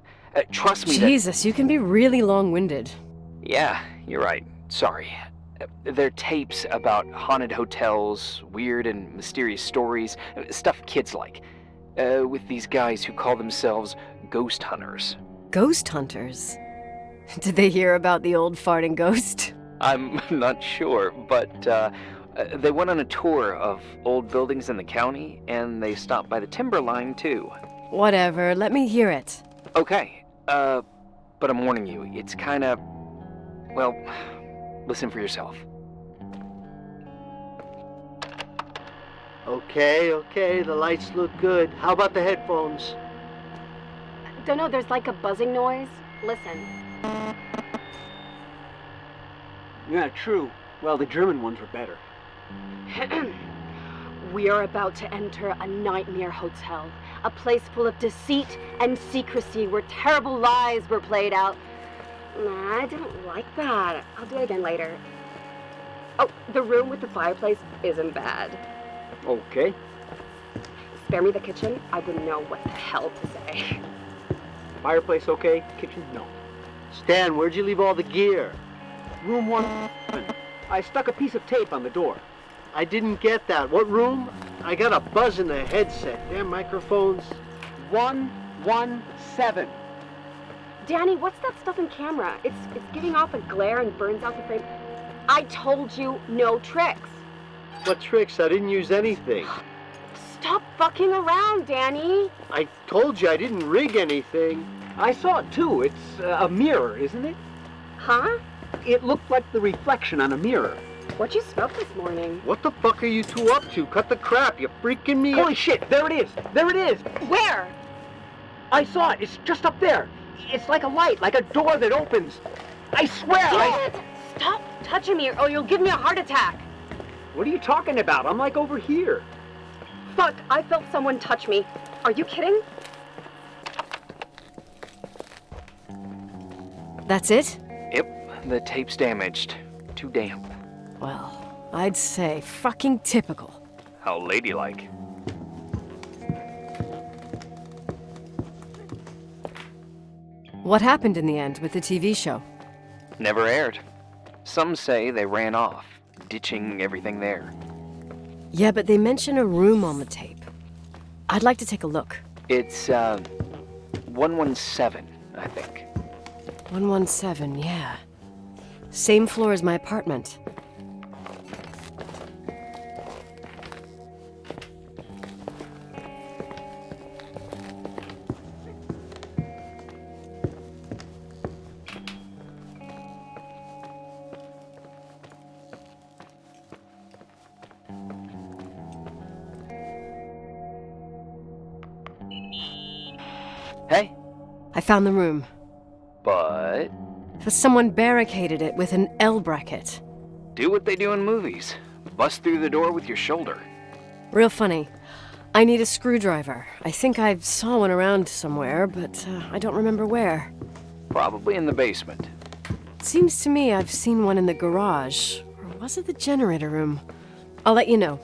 Trust me. Jesus, you can be really long-winded. Yeah, you're right. Sorry. They're tapes about haunted hotels, weird and mysterious stories, stuff kids like. With these guys who call themselves ghost hunters. Ghost hunters? Did they hear about the old farting ghost? I'm not sure, but they went on a tour of old buildings in the county, and they stopped by the timber line, too. Whatever, let me hear it. Okay, but I'm warning you, it's kinda... well, listen for yourself. Okay, the lights look good. How about the headphones? Don't know, there's like a buzzing noise. Listen. Yeah, true. Well, the German ones were better. We are about to enter a nightmare hotel. A place full of deceit and secrecy where terrible lies were played out. Nah, I didn't like that. I'll do it again later. Oh, the room with the fireplace isn't bad. Okay. Spare me the kitchen. I wouldn't know what the hell to say. Fireplace okay? Kitchen no. Stan, where'd you leave all the gear? Room 1. I stuck a piece of tape on the door. I didn't get that. What room? I got a buzz in the headset. Damn microphones. 117. Danny, what's that stuff in camera? It's giving off a glare and burns out the frame. I told you no tricks. What tricks? I didn't use anything. Stop fucking around, Danny. I told you I didn't rig anything. I saw it too. It's a mirror, isn't it? Huh? It looked like the reflection on a mirror. What'd you smoke this morning? What the fuck are you two up to? Cut the crap, you freaking me. Holy shit, there it is. There it is. Where? I saw it. It's just up there. It's like a light, like a door that opens. I swear. Get it! Stop touching me or you'll give me a heart attack. What are you talking about? I'm like over here. Fuck, I felt someone touch me. Are you kidding? That's it? Yep, the tape's damaged. Too damp. Well, I'd say fucking typical. How ladylike. What happened in the end with the TV show? Never aired. Some say they ran off, ditching everything there. Yeah, but they mention a room on the tape. I'd like to take a look. It's, 117, I think. 117, yeah. Same floor as my apartment. Hey. I found the room. But... But someone barricaded it with an L bracket. do what they do in movies. Bust through the door with your shoulder. Real funny. I need a screwdriver. I think I saw one around somewhere, but I don't remember where. Probably in the basement. It seems to me I've seen one in the garage. Or was it the generator room? I'll let you know.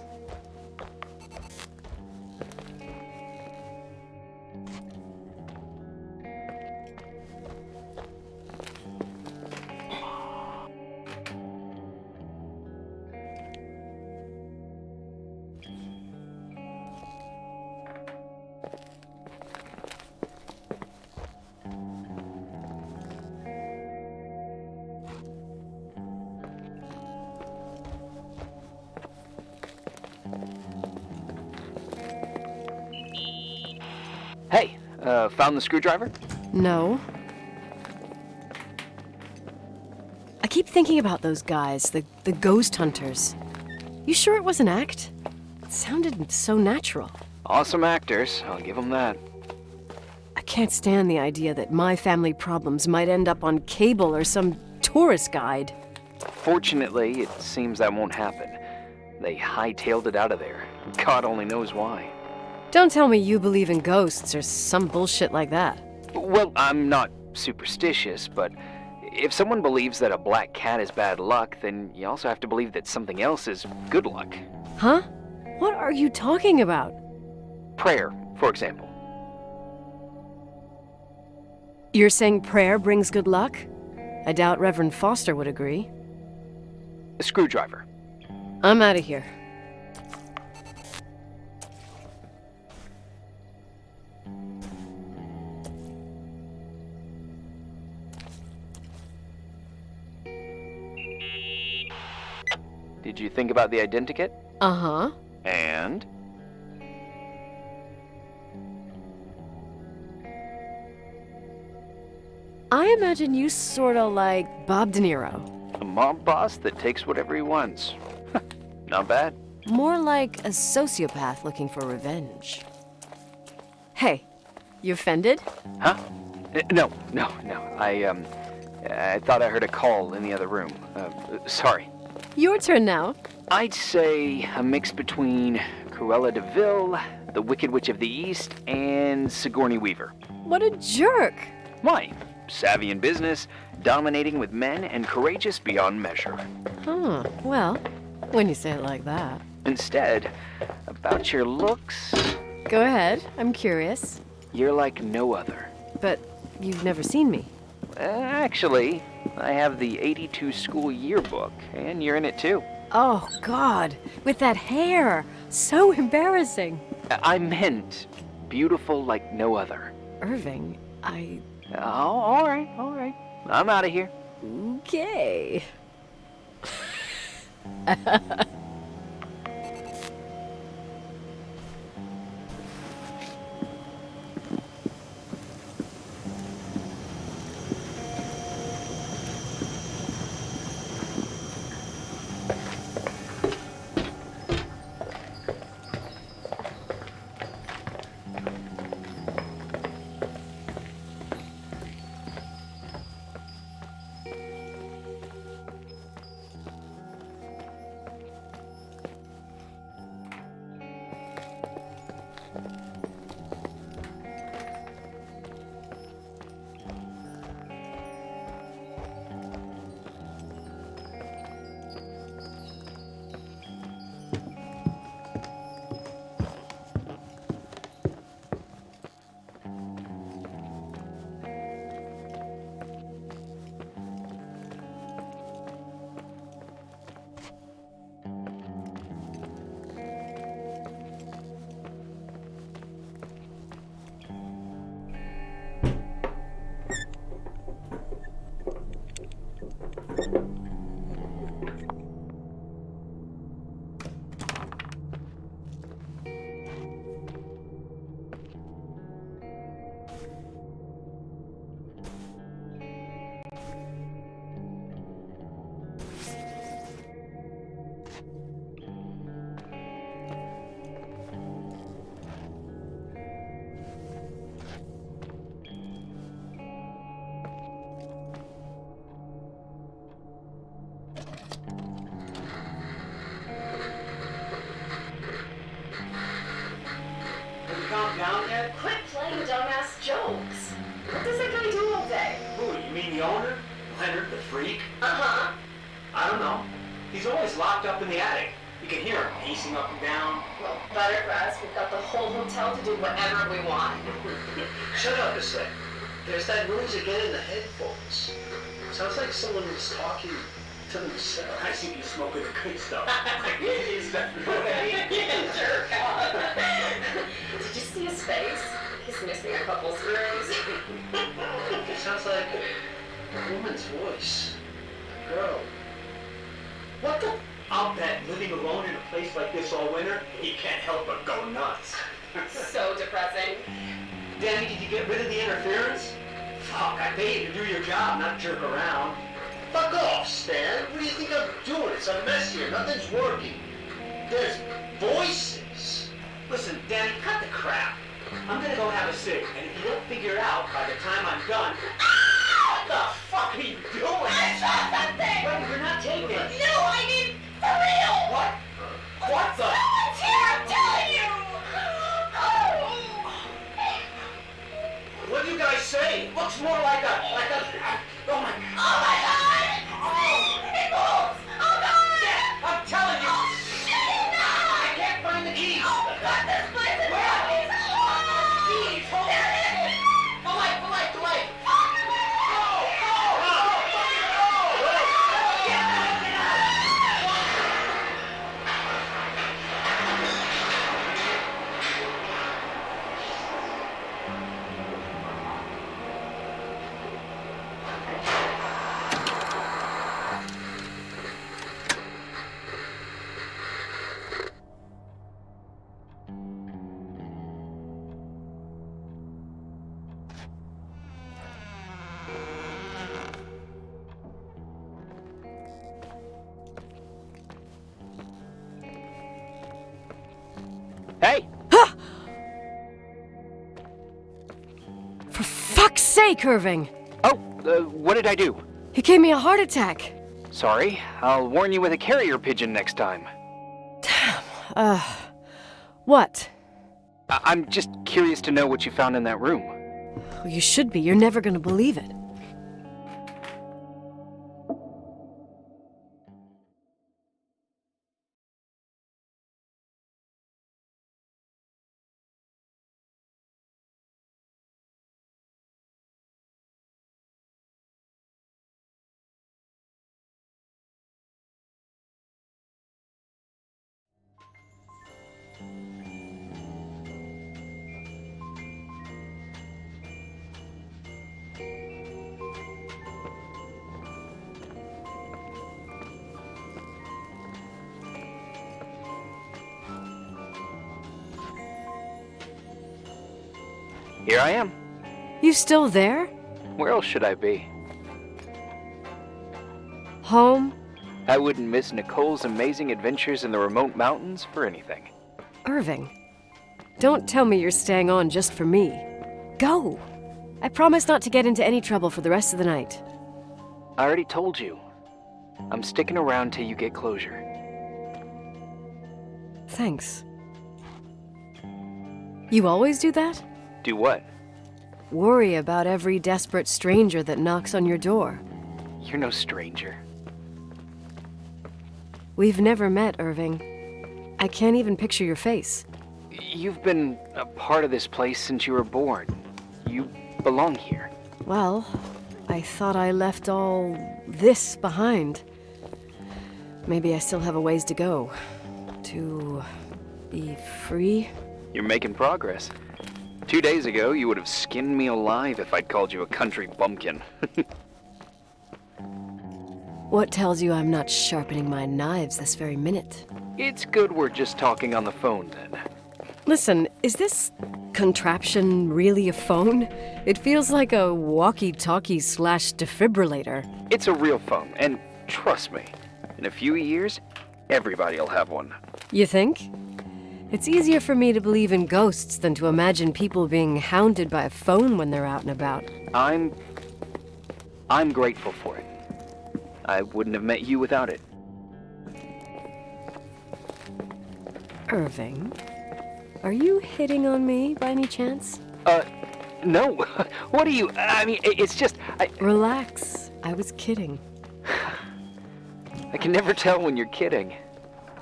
Hey, found the screwdriver? No. I keep thinking about those guys, the ghost hunters. You sure it was an act? It sounded so natural. Awesome actors, I'll give them that. I can't stand the idea that my family problems might end up on cable or some tourist guide. Fortunately, it seems that won't happen. They hightailed it out of there. God only knows why. Don't tell me you believe in ghosts or some bullshit like that. Well, I'm not superstitious, but if someone believes that a black cat is bad luck, then you also have to believe that something else is good luck. Huh? What are you talking about? Prayer, for example. You're saying prayer brings good luck? I doubt Reverend Foster would agree. A screwdriver. I'm out of here. Did you think about the identikit? Uh-huh. imagine you sorta like Bob De Niro. A mob boss that takes whatever he wants. Not bad. More like a sociopath looking for revenge. Hey, you offended? Huh? No. I thought I heard a call in the other room. Sorry. Your turn now. I'd say a mix between Cruella de Vil, the Wicked Witch of the East, and Sigourney Weaver. What a jerk. Why? Savvy in business, dominating with men, and courageous beyond measure. Huh, well, when you say it like that. Instead, about your looks, Go ahead, I'm curious. you're like no other. But you've never seen me. Actually, I have the 82 school yearbook, and you're in it too. Oh, God, with that hair. So embarrassing. I meant beautiful like no other. Irving, Oh, all right. I'm out of here. Okay. Calm down yet? Quit playing dumbass jokes. What does that guy do all day? Who, you mean the owner? Leonard, the freak? Uh-huh. I don't know. He's always locked up in the attic. You can hear him pacing up and down. Well, Buttergrass, we've got the whole hotel to do whatever we want. Shut up a sec. There's that noise again in the headphones. Sounds like someone was talking to themselves. I think you're smoking the good stuff. Is that jerk off. Did you see his face? He's missing a couple screws. It sounds like a woman's voice. A girl. What the? I'll bet living alone in a place like this all winter, he can't help but go nuts. So depressing. Danny, did you get rid of the interference? Fuck, I paid you to do your job, not jerk around. Fuck off, Stan. What do you think I'm doing? It's a mess here. Nothing's working. There's voices. Listen, Danny, cut the crap. I'm gonna go have a cig, and if you don't figure it out by the time I'm done... What the fuck are you doing? I saw something! Wait, you're not taking it. No, I mean, for real! What? What the? Someone's here, I'm telling you! What do you guys say? Looks more like a... Oh my... Oh my God! It moves! Oh God! Yeah, I'm telling you! Oh shit! No! I can't find the keys! Oh God, this place is really... Keys! Hold There it is! The light! Oh, No! mistake, Irving. Oh, what did I do? He gave me a heart attack. Sorry, I'll warn you with a carrier pigeon next time. What? I'm just curious to know what you found in that room. Well, you should be. You're never gonna believe it. Here I am. You still there? Where else should I be? Home? I wouldn't miss Nicole's amazing adventures in the remote mountains for anything. Irving, don't tell me you're staying on just for me. Go! I promise not to get into any trouble for the rest of the night. I already told you. I'm sticking around till you get closure. Thanks. You always do that? Do what? Worry about every desperate stranger that knocks on your door. You're no stranger. We've never met, Irving. I can't even picture your face. You've been a part of this place since you were born. You belong here. Well, I thought I left all this behind. Maybe I still have a ways to go. To be free? You're making progress. 2 days ago, you would have skinned me alive if I'd called you a country bumpkin. What tells you I'm not sharpening my knives this very minute? It's good we're just talking on the phone, then. Listen, is this contraption really a phone? It feels like a walkie-talkie / defibrillator. It's a real phone, and trust me, in a few years, everybody'll have one. You think? It's easier for me to believe in ghosts than to imagine people being hounded by a phone when they're out and about. I'm grateful for it. I wouldn't have met you without it. Irving, are you hitting on me by any chance? No. What are you... I mean, it's just... Relax. I was kidding. I can never tell when you're kidding.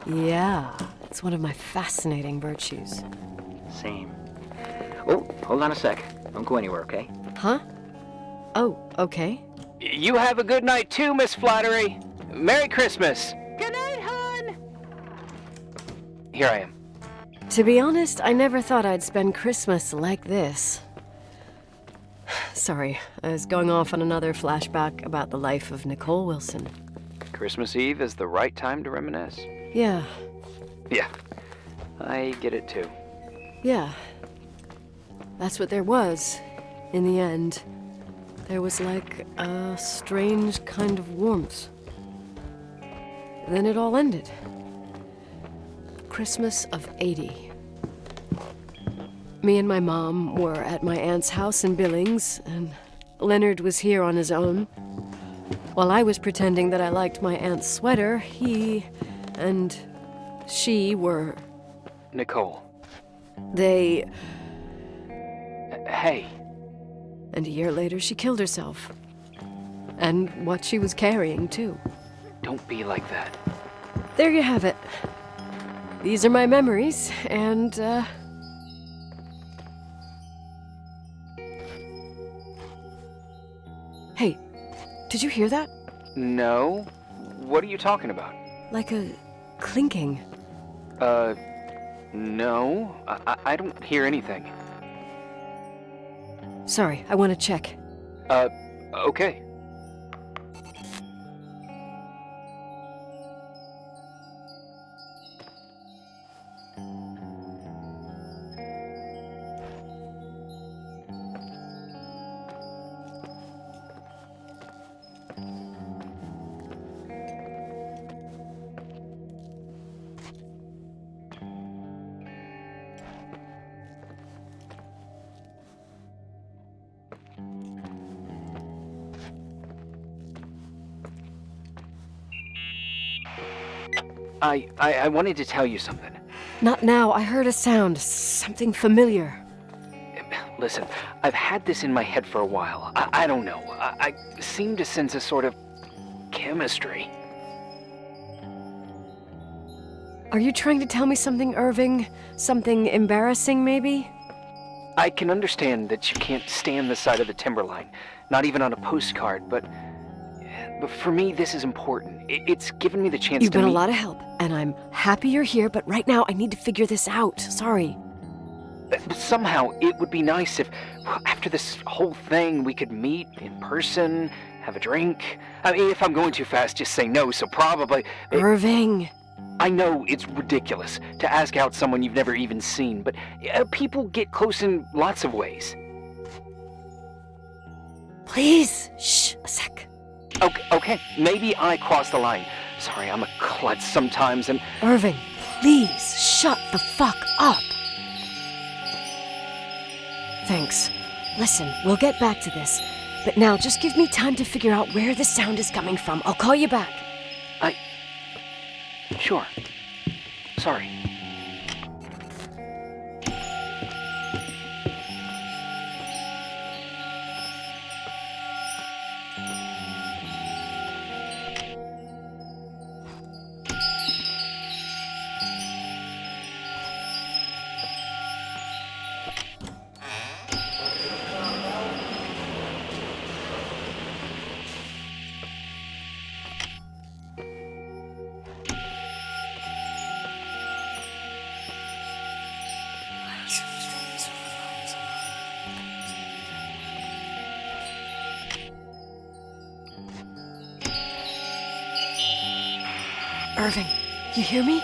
Yeah, it's one of my fascinating virtues. Same. Oh, hold on a sec. Don't go anywhere, okay? Huh? Oh, okay. You have a good night too, Miss Flattery. Merry Christmas. Good night, hon! Here I am. To be honest, I never thought I'd spend Christmas like this. Sorry, I was going off on another flashback about the life of Nicole Wilson. Christmas Eve is the right time to reminisce. Yeah. Yeah, I get it too. Yeah. That's what there was, in the end. There was like a strange kind of warmth. Then it all ended. Christmas of '80. Me and my mom were at my aunt's house in Billings, and Leonard was here on his own. While I was pretending that I liked my aunt's sweater, he and she were... Nicole. They... Hey. And a year later, she killed herself. And what she was carrying, too. Don't be like that. There you have it. These are my memories, and, Hey, did you hear that? No. What are you talking about? Like a clinking. No. I don't hear anything. Sorry, I want to check. Okay. I wanted to tell you something. Not now. I heard a sound. Something familiar. Listen, I've had this in my head for a while. I don't know. I seem to sense a sort of chemistry. Are you trying to tell me something, Irving? Something embarrassing, maybe? I can understand that you can't stand the side of the timberline, not even on a postcard, but for me, this is important. It's given me the chance to You've been meet... a lot of help, and I'm happy you're here, but right now I need to figure this out. Sorry. Somehow, it would be nice if, after this whole thing, we could meet in person, have a drink. I mean, if I'm going too fast, just say no, so probably... Irving! I know it's ridiculous to ask out someone you've never even seen, but people get close in lots of ways. Please! Shh, a sec. Okay, maybe I crossed the line. Sorry, I'm a klutz sometimes, and... Irving, please, shut the fuck up! Thanks. Listen, we'll get back to this, but now just give me time to figure out where the sound is coming from. I'll call you back. Sure. Sorry. Irving, you hear me?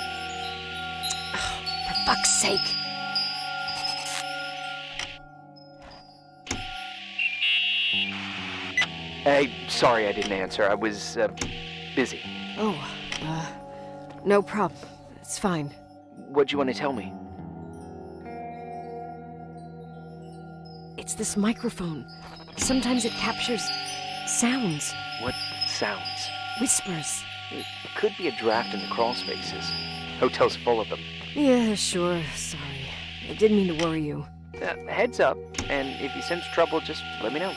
Oh, for fuck's sake. Hey, sorry I didn't answer. I was, busy. Oh, no problem. It's fine. What'd you want to tell me? It's this microphone. Sometimes it captures sounds. What sounds? Whispers. It could be a draft in the crawl spaces. Hotel's full of them. Yeah, sure. Sorry. I didn't mean to worry you. Heads up, and if you sense trouble, just let me know.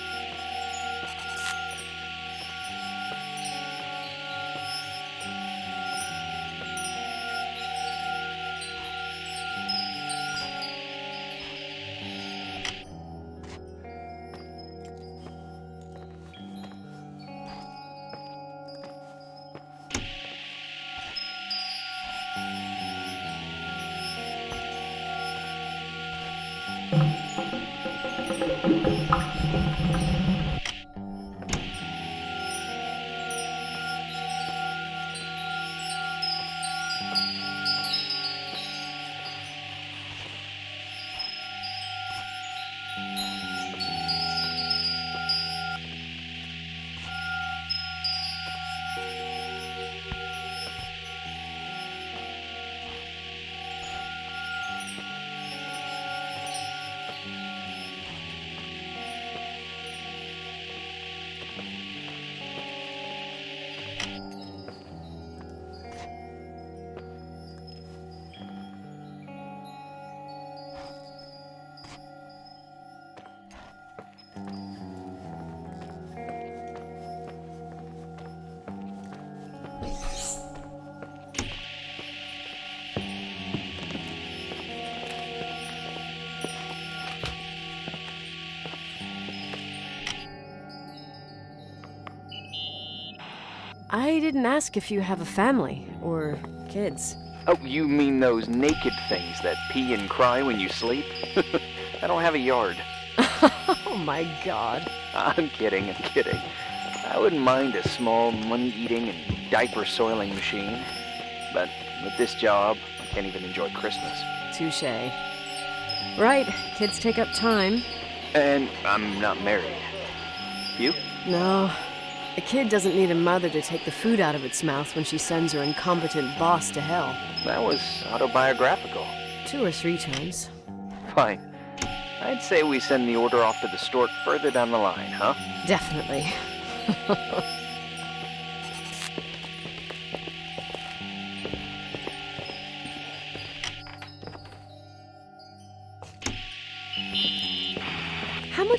I didn't ask if you have a family or kids. Oh, you mean those naked things that pee and cry when you sleep? I don't have a yard. Oh my god. I'm kidding. I wouldn't mind a small money-eating and diaper-soiling machine. But with this job, I can't even enjoy Christmas. Touché. Right, kids take up time. And I'm not married. You? No. A kid doesn't need a mother to take the food out of its mouth when she sends her incompetent boss to hell. That was autobiographical. 2 or 3 times. Fine. I'd say we send the order off to the stork further down the line, huh? Definitely.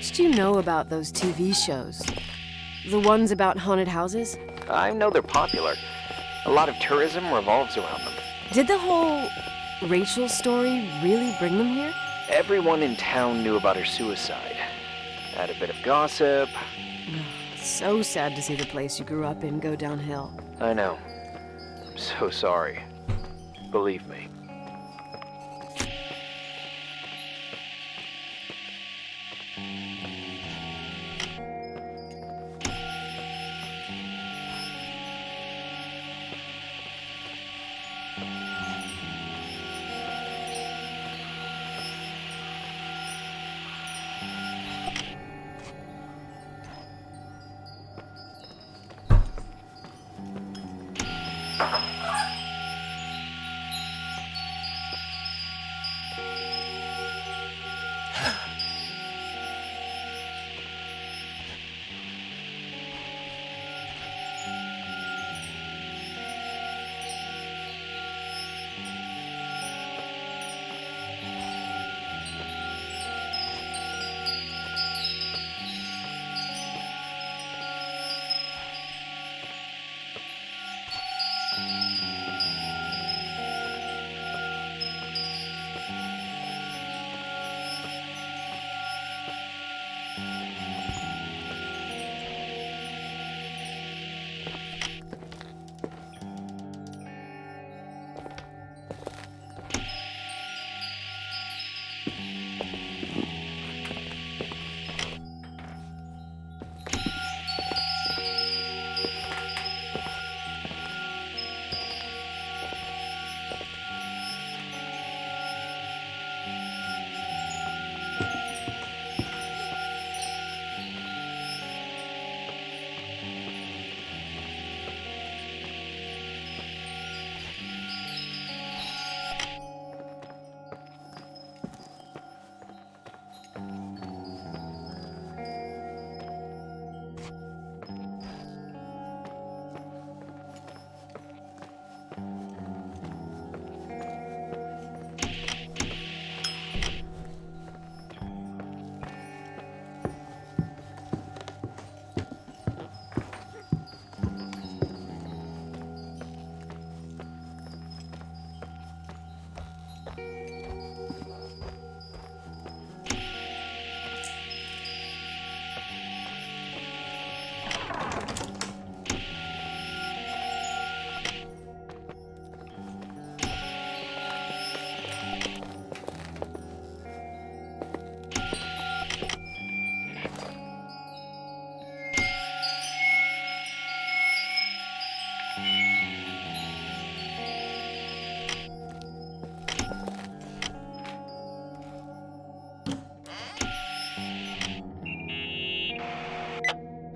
much do you know about those TV shows? The ones about haunted houses? I know they're popular. A lot of tourism revolves around them. Did the whole Rachael story really bring them here? Everyone in town knew about her suicide. Had a bit of gossip. So sad to see the place you grew up in go downhill. I know. I'm so sorry. Believe me.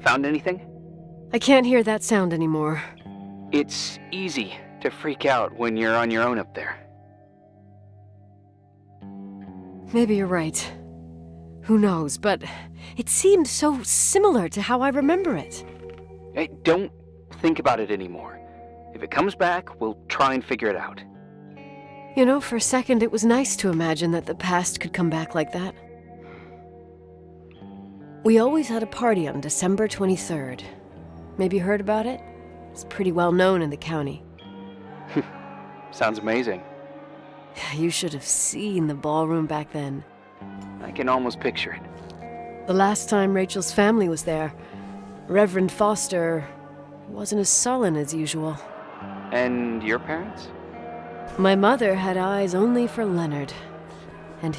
Found anything? I can't hear that sound anymore. It's easy to freak out when you're on your own up there. Maybe you're right. Who knows, but it seemed so similar to how I remember it. Hey, don't think about it anymore. If it comes back, we'll try and figure it out. You know, for a second it was nice to imagine that the past could come back like that. We always had a party on December 23rd. Maybe you heard about it? It's pretty well known in the county. Sounds amazing. You should have seen the ballroom back then. I can almost picture it. The last time Rachel's family was there, Reverend Foster wasn't as sullen as usual. And your parents? My mother had eyes only for Leonard. And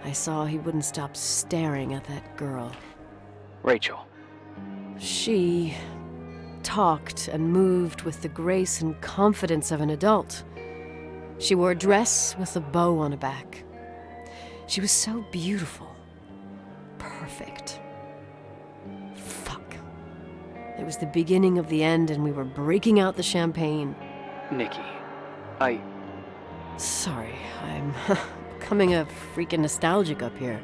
I saw he wouldn't stop staring at that girl. Rachael. She talked and moved with the grace and confidence of an adult. She wore a dress with a bow on her back. She was so beautiful. Perfect. Fuck. It was the beginning of the end and we were breaking out the champagne. Nikki, Sorry, I'm becoming a freaking nostalgic up here.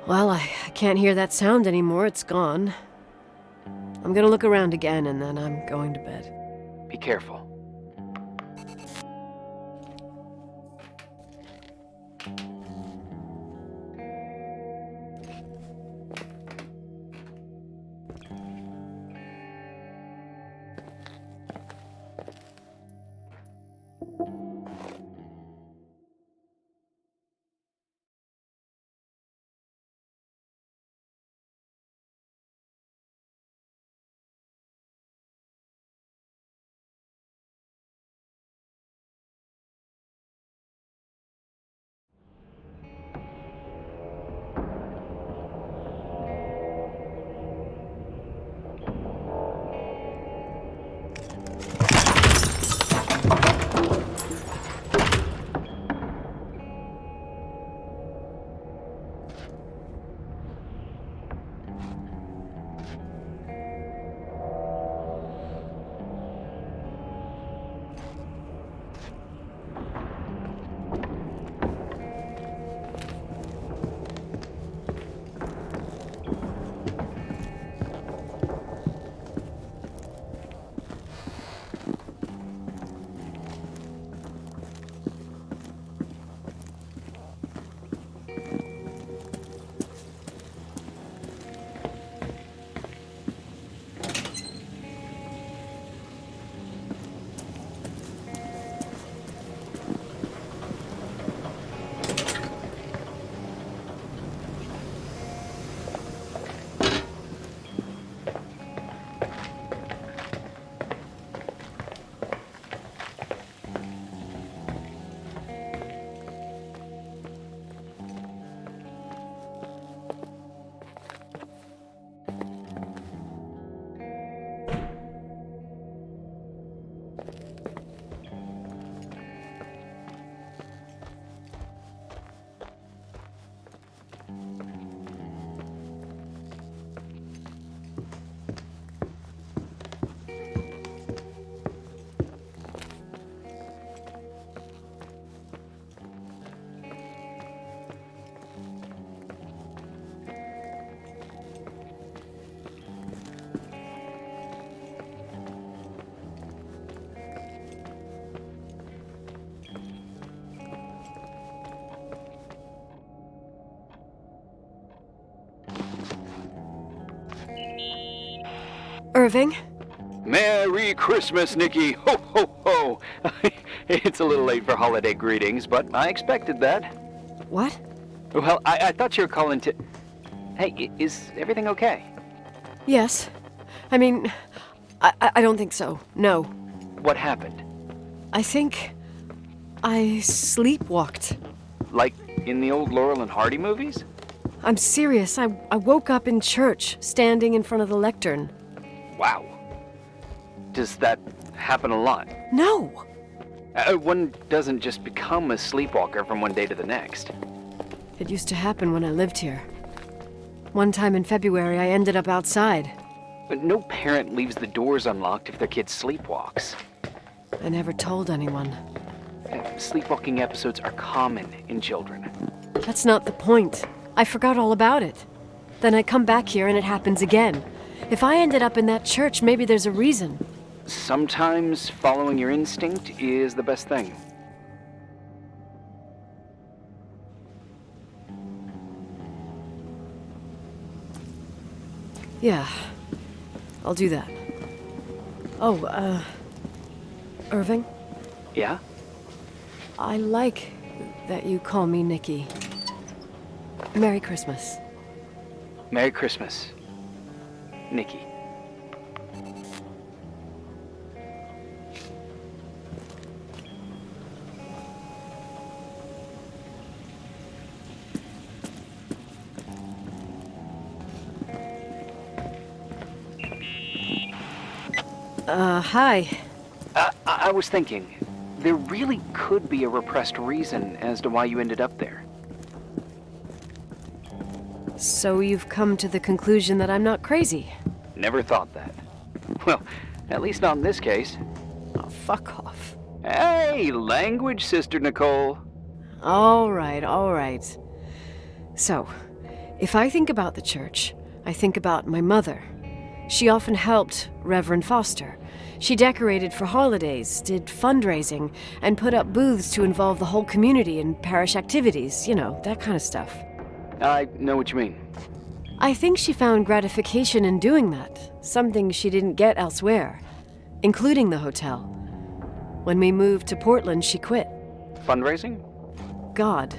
Well, I can't hear that sound anymore. It's gone. I'm gonna look around again and then I'm going to bed. Be careful. Irving? Merry Christmas, Nikki! Ho, ho, ho! It's a little late for holiday greetings, but I expected that. What? Well, I thought you were calling to... Hey, is everything okay? Yes. I mean, I don't think so. No. What happened? I think I sleepwalked. Like in the old Laurel and Hardy movies? I'm serious. I woke up in church, standing in front of the lectern. Wow. Does that happen a lot? No. One doesn't just become a sleepwalker from one day to the next. It used to happen when I lived here. One time in February, I ended up outside. But no parent leaves the doors unlocked if their kid sleepwalks. I never told anyone. Sleepwalking episodes are common in children. That's not the point. I forgot all about it. Then I come back here and it happens again. If I ended up in that church, maybe there's a reason. Sometimes following your instinct is the best thing. Yeah, I'll do that. Oh, Irving? Yeah? I like that you call me Nikki. Merry Christmas. Merry Christmas, Nikki. Hi. I was thinking, there really could be a repressed reason as to why you ended up there. So you've come to the conclusion that I'm not crazy? Never thought that. Well, at least not in this case. Oh, fuck off. Hey, language, Sister Nicole. All right. So, if I think about the church, I think about my mother. She often helped Reverend Foster. She decorated for holidays, did fundraising, and put up booths to involve the whole community in parish activities, you know, that kind of stuff. I know what you mean. I think she found gratification in doing that, something she didn't get elsewhere, including the hotel. When we moved to Portland, she quit. Fundraising? God.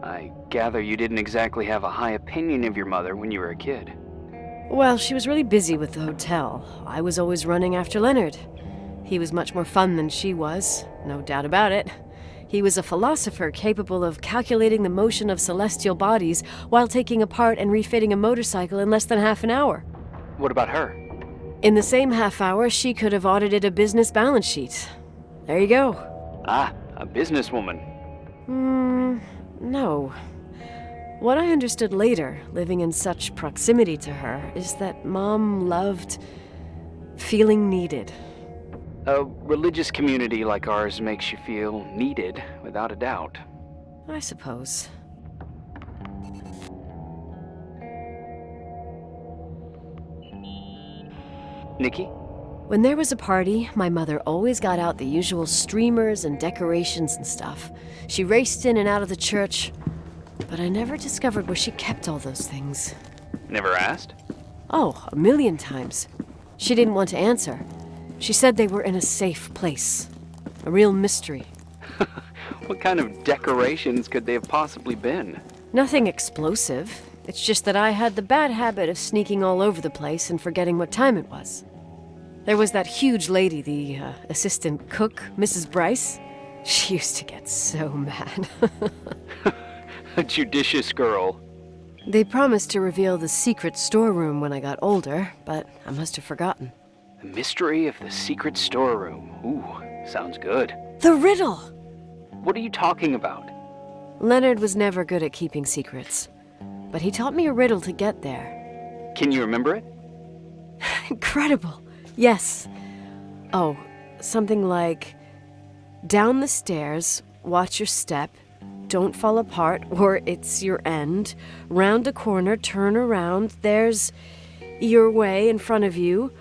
I gather you didn't exactly have a high opinion of your mother when you were a kid. Well, she was really busy with the hotel. I was always running after Leonard. He was much more fun than she was, no doubt about it. He was a philosopher capable of calculating the motion of celestial bodies while taking apart and refitting a motorcycle in less than half an hour. What about her? In the same half hour, she could have audited a business balance sheet. There you go. Ah, a businesswoman. No. What I understood later, living in such proximity to her, is that Mom loved feeling needed. A religious community like ours makes you feel needed, without a doubt. I suppose. Nikki? When there was a party, my mother always got out the usual streamers and decorations and stuff. She raced in and out of the church, but I never discovered where she kept all those things. Never asked? Oh, 1,000,000 times. She didn't want to answer. She said they were in a safe place. A real mystery. What kind of decorations could they have possibly been? Nothing explosive. It's just that I had the bad habit of sneaking all over the place and forgetting what time it was. There was that huge lady, the assistant cook, Mrs. Bryce. She used to get so mad. A judicious girl. They promised to reveal the secret storeroom when I got older, but I must have forgotten. The mystery of the secret storeroom. Ooh, sounds good. The riddle! What are you talking about? Leonard was never good at keeping secrets, but he taught me a riddle to get there. Can you remember it? Incredible! Yes. Oh, something like, down the stairs, watch your step, don't fall apart or it's your end, round a corner, turn around, there's your way in front of you.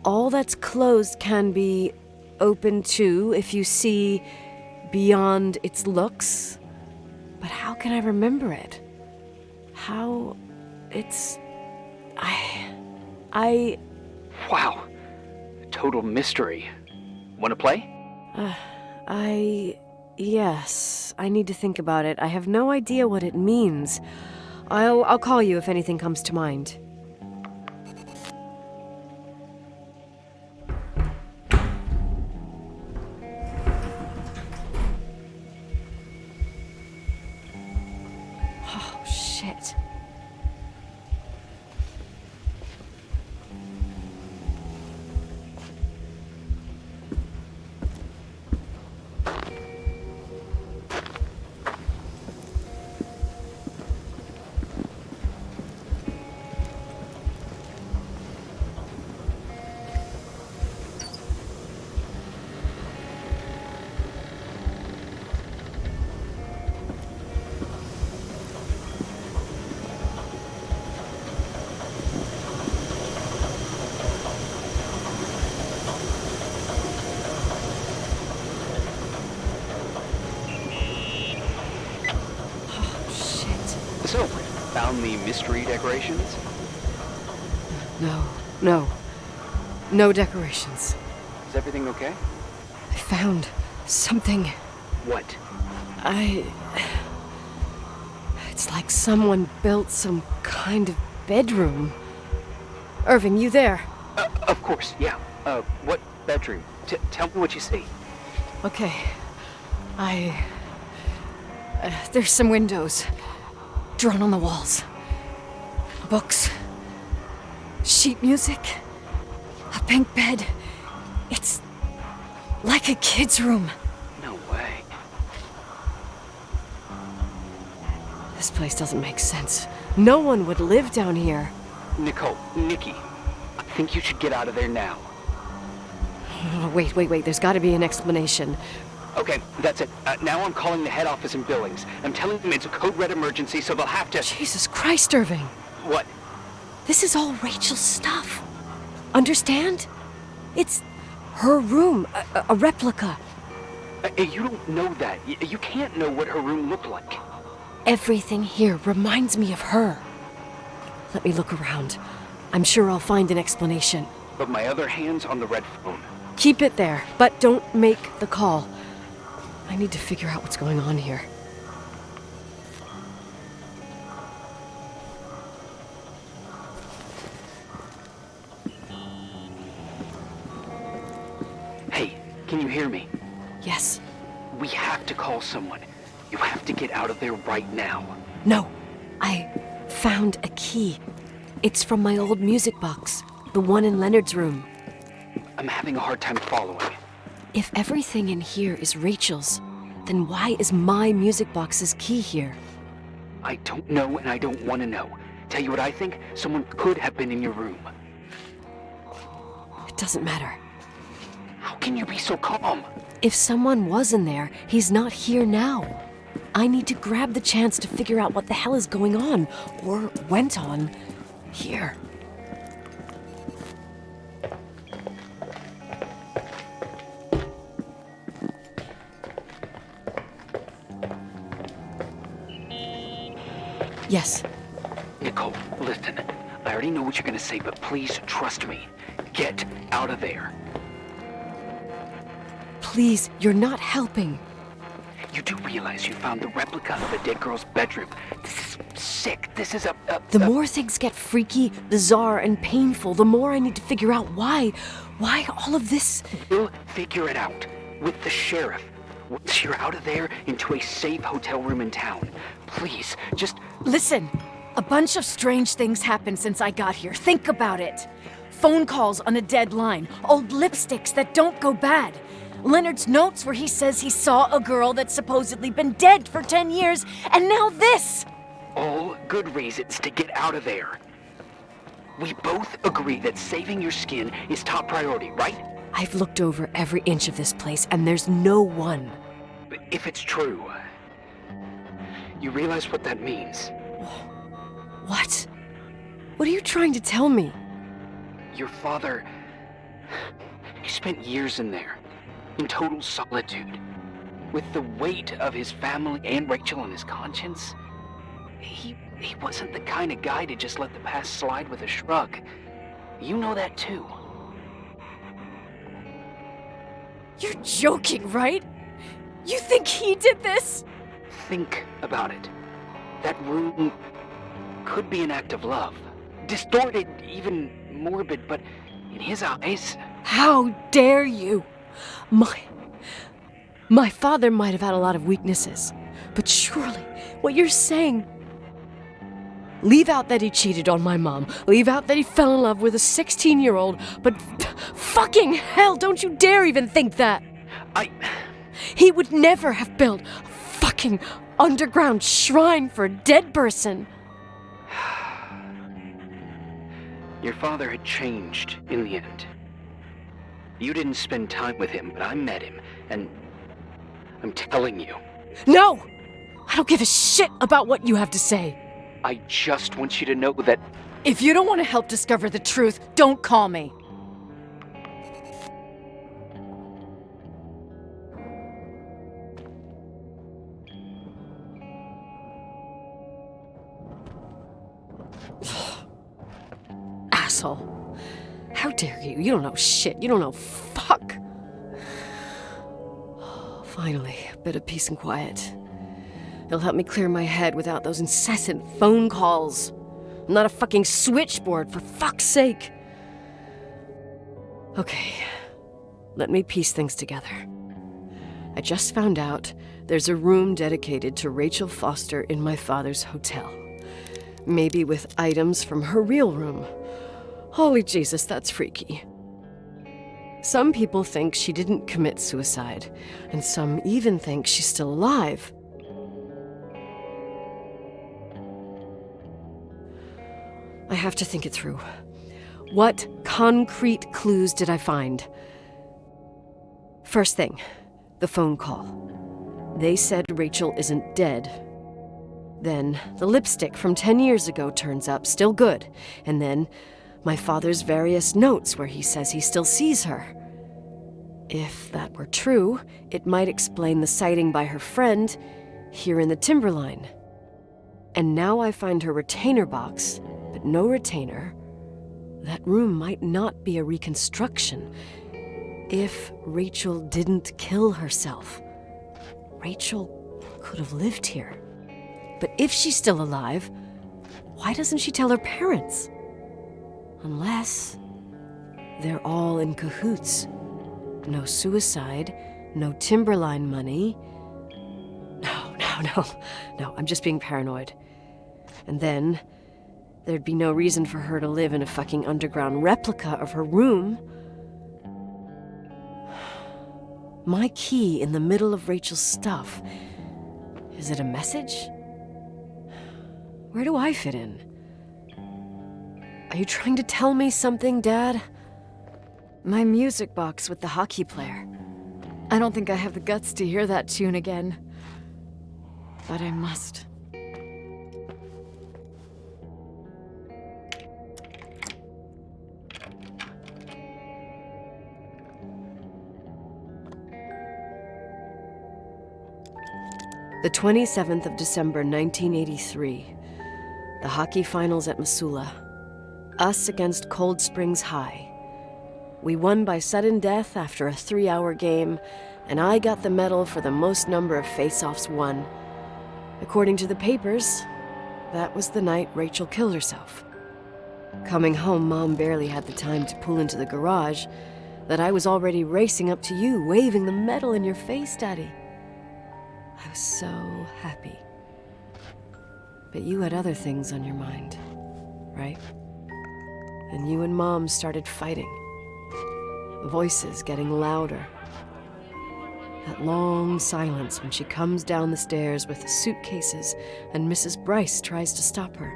All that's closed can be open too if you see beyond its looks. But how can I remember it? How... it's... Wow. Total mystery. Want to play? Yes. I need to think about it. I have no idea what it means. I'll call you if anything comes to mind. Oh, shit. So, found the mystery decorations? No decorations. Is everything okay? I found something. What? It's like someone built some kind of bedroom. Irving, you there? Of course, yeah. What bedroom? Tell me what you see. Okay. There's some windows. Drawn on the walls. Books. Sheet music. A pink bed. It's like a kid's room. No way. This place doesn't make sense. No one would live down here. Nicole, Nikki, I think you should get out of there now. Oh, wait. There's got to be an explanation. Okay, that's it. Now I'm calling the head office in Billings. I'm telling them it's a code red emergency, so they'll have to... Jesus Christ, Irving. What? This is all Rachel's stuff. Understand? It's her room, a replica. You don't know that. You can't know what her room looked like. Everything here reminds me of her. Let me look around. I'm sure I'll find an explanation. But my other hand's on the red phone. Keep it there, but don't make the call. I need to figure out what's going on here. Hey, can you hear me? Yes. We have to call someone. You have to get out of there right now. No. I found a key. It's from my old music box, the one in Leonard's room. I'm having a hard time following. If everything in here is Rachel's, then why is my music box's key here? I don't know, and I don't want to know. Tell you what I think? Someone could have been in your room. It doesn't matter. How can you be so calm? If someone was in there, he's not here now. I need to grab the chance to figure out what the hell is going on, or went on, here. Yes. Nicole, listen. I already know what you're gonna say, but please trust me. Get out of there. Please, you're not helping. You do realize you found the replica of the dead girl's bedroom. This is sick. This is The more things get freaky, bizarre, and painful, the more I need to figure out why all of this... We'll figure it out. With the sheriff. Once you're out of there, into a safe hotel room in town. Please, just... Listen, a bunch of strange things happened since I got here. Think about it. Phone calls on a dead line, old lipsticks that don't go bad. Leonard's notes where he says he saw a girl that's supposedly been dead for 10 years, and now this! All good reasons to get out of there. We both agree that saving your skin is top priority, right? I've looked over every inch of this place, and there's no one. If it's true, you realize what that means. What? What are you trying to tell me? Your father... He spent years in there, in total solitude. With the weight of his family and Rachael on his conscience. He wasn't the kind of guy to just let the past slide with a shrug. You know that too. You're joking, right? You think he did this? Think about it. That room could be an act of love. Distorted, even morbid, but in his eyes... How dare you? My father might have had a lot of weaknesses, but surely what you're saying... Leave out that he cheated on my mom. Leave out that he fell in love with a 16-year-old, but fucking hell, don't you dare even think that! He would never have built a fucking underground shrine for a dead person. Your father had changed in the end. You didn't spend time with him, but I met him, and I'm telling you. No! I don't give a shit about what you have to say. I just want you to know that... If you don't want to help discover the truth, don't call me. Asshole. How dare you? You don't know shit. You don't know fuck. Finally, a bit of peace and quiet. It'll help me clear my head without those incessant phone calls. I'm not a fucking switchboard, for fuck's sake. Okay, let me piece things together. I just found out there's a room dedicated to Rachael Foster in my father's hotel. Maybe with items from her real room. Holy Jesus, that's freaky. Some people think she didn't commit suicide, and some even think she's still alive. I have to think it through. What concrete clues did I find? First thing, the phone call. They said Rachael isn't dead. Then the lipstick from 10 years ago turns up, still good. And then my father's various notes where he says he still sees her. If that were true, it might explain the sighting by her friend here in the timberline. And now I find her retainer box, but no retainer. That room might not be a reconstruction. If Rachael didn't kill herself, Rachael could have lived here. But if she's still alive, why doesn't she tell her parents? Unless they're all in cahoots. No suicide, no timberline money. No, I'm just being paranoid. And then there'd be no reason for her to live in a fucking underground replica of her room. My key in the middle of Rachael's stuff. Is it a message? Where do I fit in? Are you trying to tell me something, Dad? My music box with the hockey player. I don't think I have the guts to hear that tune again. But I must. The 27th of December, 1983. The hockey finals at Missoula. Us against Cold Springs High. We won by sudden death after a 3-hour game, and I got the medal for the most number of face-offs won. According to the papers, that was the night Rachael killed herself. Coming home, Mom barely had the time to pull into the garage that I was already racing up to you, waving the medal in your face, Daddy. I was so happy. But you had other things on your mind, right? And you and Mom started fighting. Voices getting louder. That long silence when she comes down the stairs with the suitcases and Mrs. Bryce tries to stop her.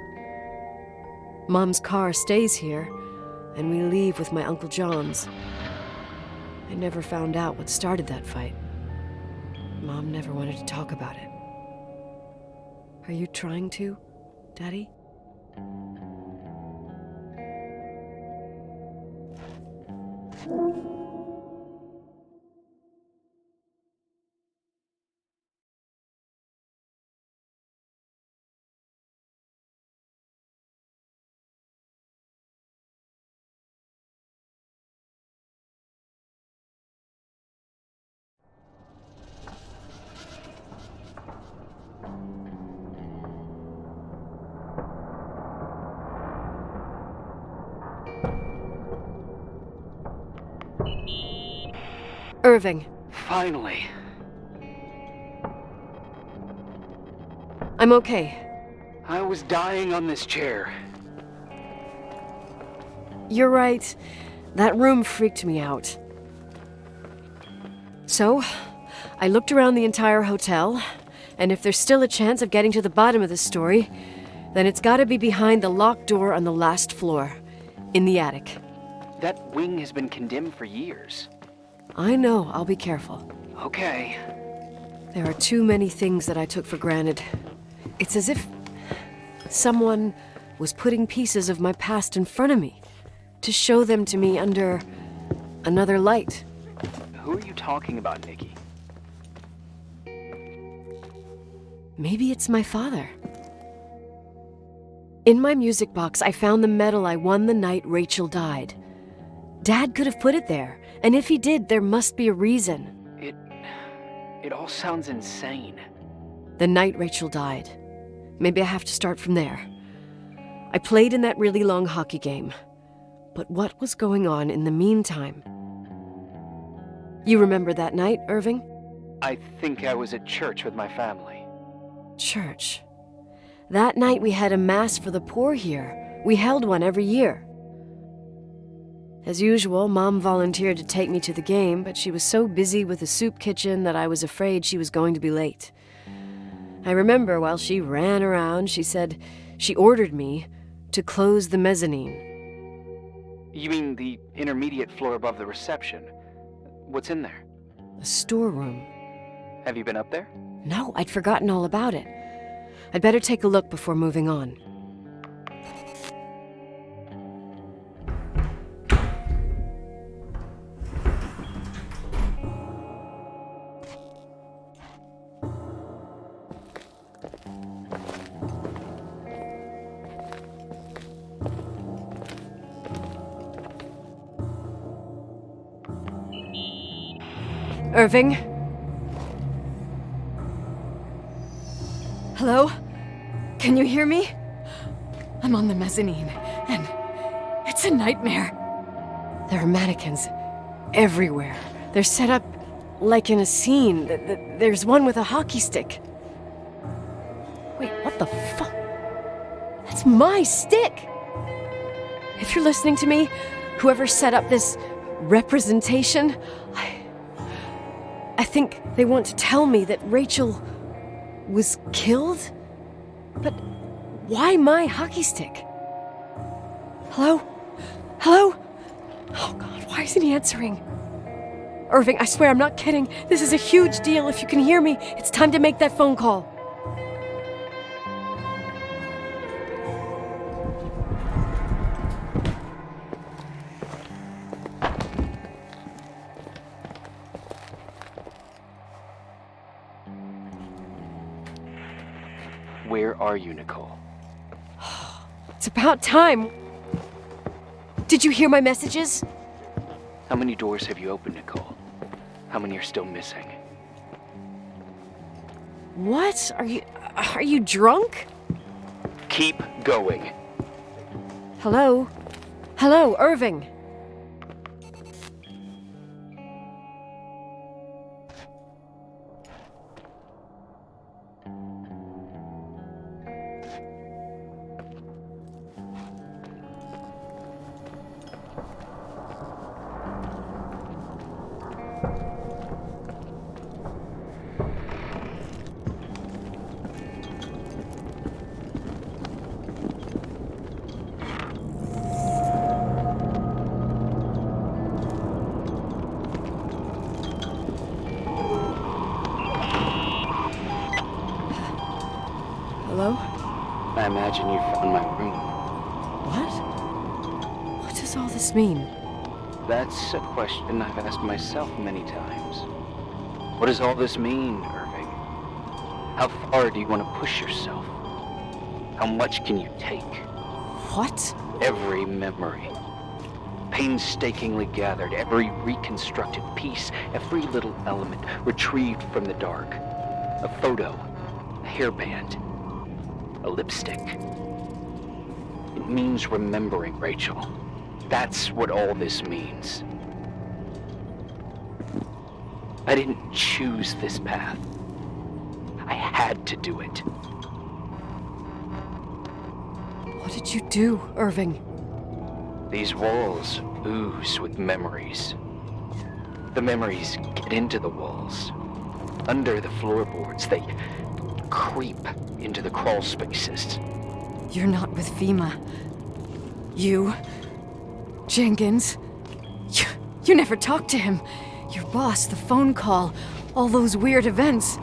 Mom's car stays here, and we leave with my Uncle John's. I never found out what started that fight. Mom never wanted to talk about it. Are you trying to, Daddy? Irving, Finally. I'm okay. I was dying on this chair. You're right. That room freaked me out. So, I looked around the entire hotel, and if there's still a chance of getting to the bottom of this story, then it's gotta be behind the locked door on the last floor, in the attic. That wing has been condemned for years. I know, I'll be careful. Okay. There are too many things that I took for granted. It's as if someone was putting pieces of my past in front of me to show them to me under another light. Who are you talking about, Nikki? Maybe it's my father. In my music box, I found the medal I won the night Rachael died. Dad could have put it there, and if he did, there must be a reason. It all sounds insane. The night Rachael died. Maybe I have to start from there. I played in that really long hockey game. But what was going on in the meantime? You remember that night, Irving? I think I was at church with my family. Church. That night we had a mass for the poor here. We held one every year. As usual, Mom volunteered to take me to the game, but she was so busy with the soup kitchen that I was afraid she was going to be late. I remember while she ran around, she said she ordered me to close the mezzanine. You mean the intermediate floor above the reception? What's in there? A storeroom. Have you been up there? No, I'd forgotten all about it. I'd better take a look before moving on. Irving? Hello? Can you hear me? I'm on the mezzanine, and it's a nightmare. There are mannequins everywhere. They're set up like in a scene. There's one with a hockey stick. Wait, what the fuck? That's my stick! If you're listening to me, whoever set up this representation, I think they want to tell me that Rachael was killed? But why my hockey stick? Hello? Hello? Oh God, why isn't he answering? Irving, I swear I'm not kidding. This is a huge deal. If you can hear me, it's time to make that phone call. Where are you, Nicole? It's about time. Did you hear my messages? How many doors have you opened, Nicole? How many are still missing? What? Are you drunk? Keep going. Hello? Hello, Irving. Hello? I imagine you found my room. What? What does all this mean? That's a question I've asked myself many times. What does all this mean, Irving? How far do you want to push yourself? How much can you take? What? Every memory. Painstakingly gathered, every reconstructed piece, every little element retrieved from the dark. A photo, a hairband, a lipstick. It means remembering, Rachael. That's what all this means. I didn't choose this path. I had to do it. What did you do, Irving? These walls ooze with memories. The memories get into the walls. Under the floorboards, they creep into the crawl spaces. You're not with FEMA. You... Jenkins... You never talked to him. Your boss, the phone call, all those weird events.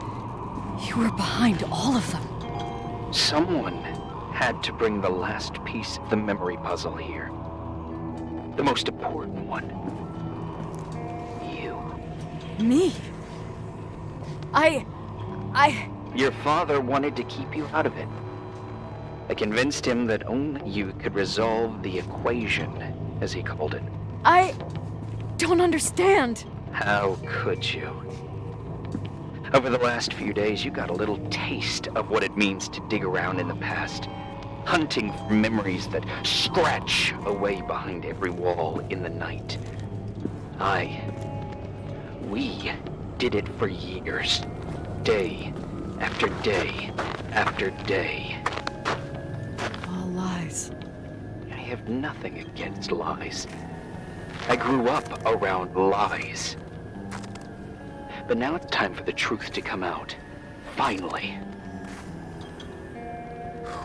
You were behind all of them. Someone had to bring the last piece of the memory puzzle here. The most important one. You. Me? Your father wanted to keep you out of it. I convinced him that only you could resolve the equation, as he called it. I don't understand. How could you? Over the last few days, you got a little taste of what it means to dig around in the past, hunting for memories that scratch away behind every wall in the night. We did it for years, day after day after day. All lies. I have nothing against lies. I grew up around lies. But now it's time for the truth to come out. Finally.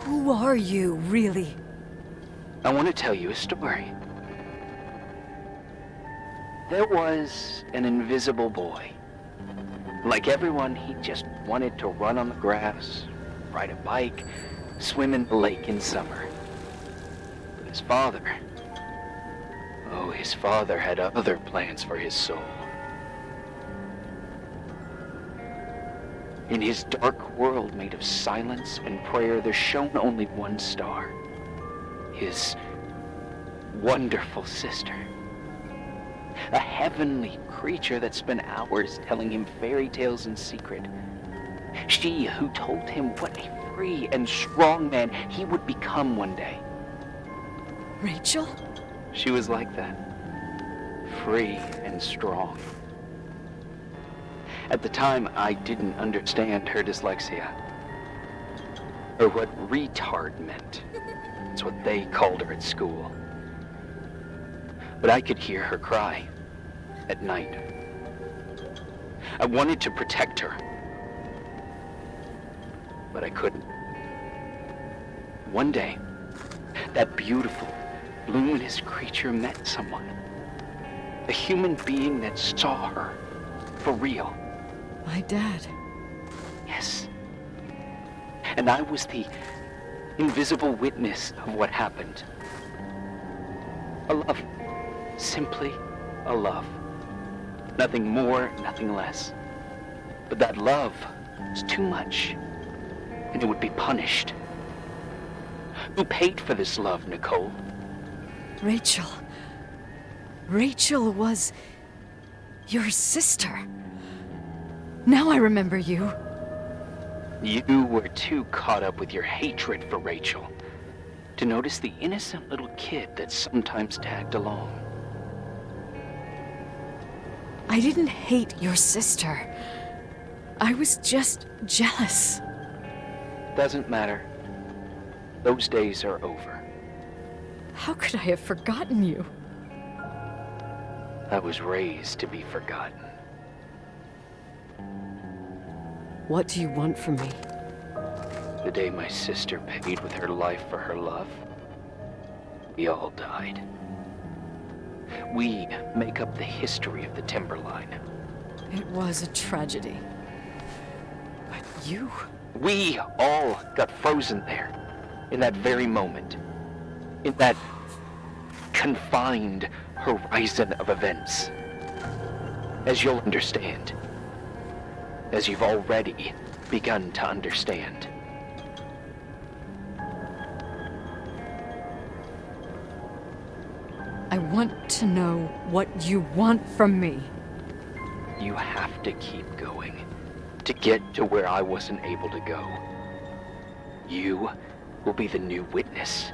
Who are you, really? I want to tell you a story. There was an invisible boy. Like everyone, he just wanted to run on the grass, ride a bike, swim in the lake in summer. But his father had other plans for his soul. In his dark world made of silence and prayer, there shone only one star. His wonderful sister. A heavenly creature that spent hours telling him fairy tales in secret. She who told him what a free and strong man he would become one day. Rachel? She was like that. Free and strong. At the time, I didn't understand her dyslexia. Or what retard meant. It's what they called her at school. But I could hear her cry at night. I wanted to protect her. But I couldn't. One day, that beautiful, luminous creature met someone. A human being that saw her for real. My dad. Yes. And I was the invisible witness of what happened. A love. Simply a love. Nothing more, nothing less. But that love was too much, and it would be punished. Who paid for this love, Nicole? Rachel. Rachel was your sister. Now I remember you. You were too caught up with your hatred for Rachael to notice the innocent little kid that sometimes tagged along. I didn't hate your sister. I was just jealous. Doesn't matter. Those days are over. How could I have forgotten you? I was raised to be forgotten. What do you want from me? The day my sister paid with her life for her love, we all died. We make up the history of the Timberline. It was a tragedy. But you... We all got frozen there, in that very moment. In that confined horizon of events. As you'll understand. As you've already begun to understand. I want to know what you want from me. You have to keep going to get to where I wasn't able to go. You will be the new witness.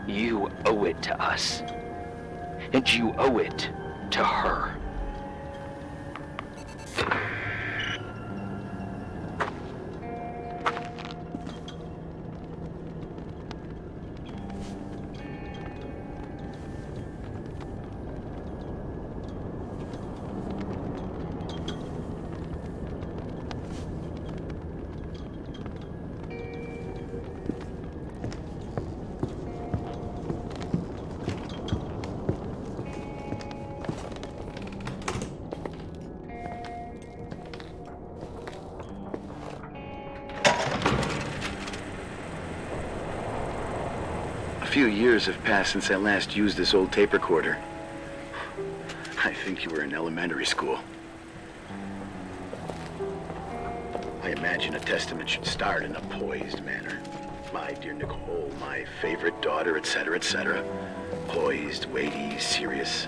You owe it to us. And you owe it to her. few years have passed since I last used this old tape recorder. I think you were in elementary school. I imagine a testament should start in a poised manner. My dear Nicole, my favorite daughter, etc., etc. Poised, weighty, serious,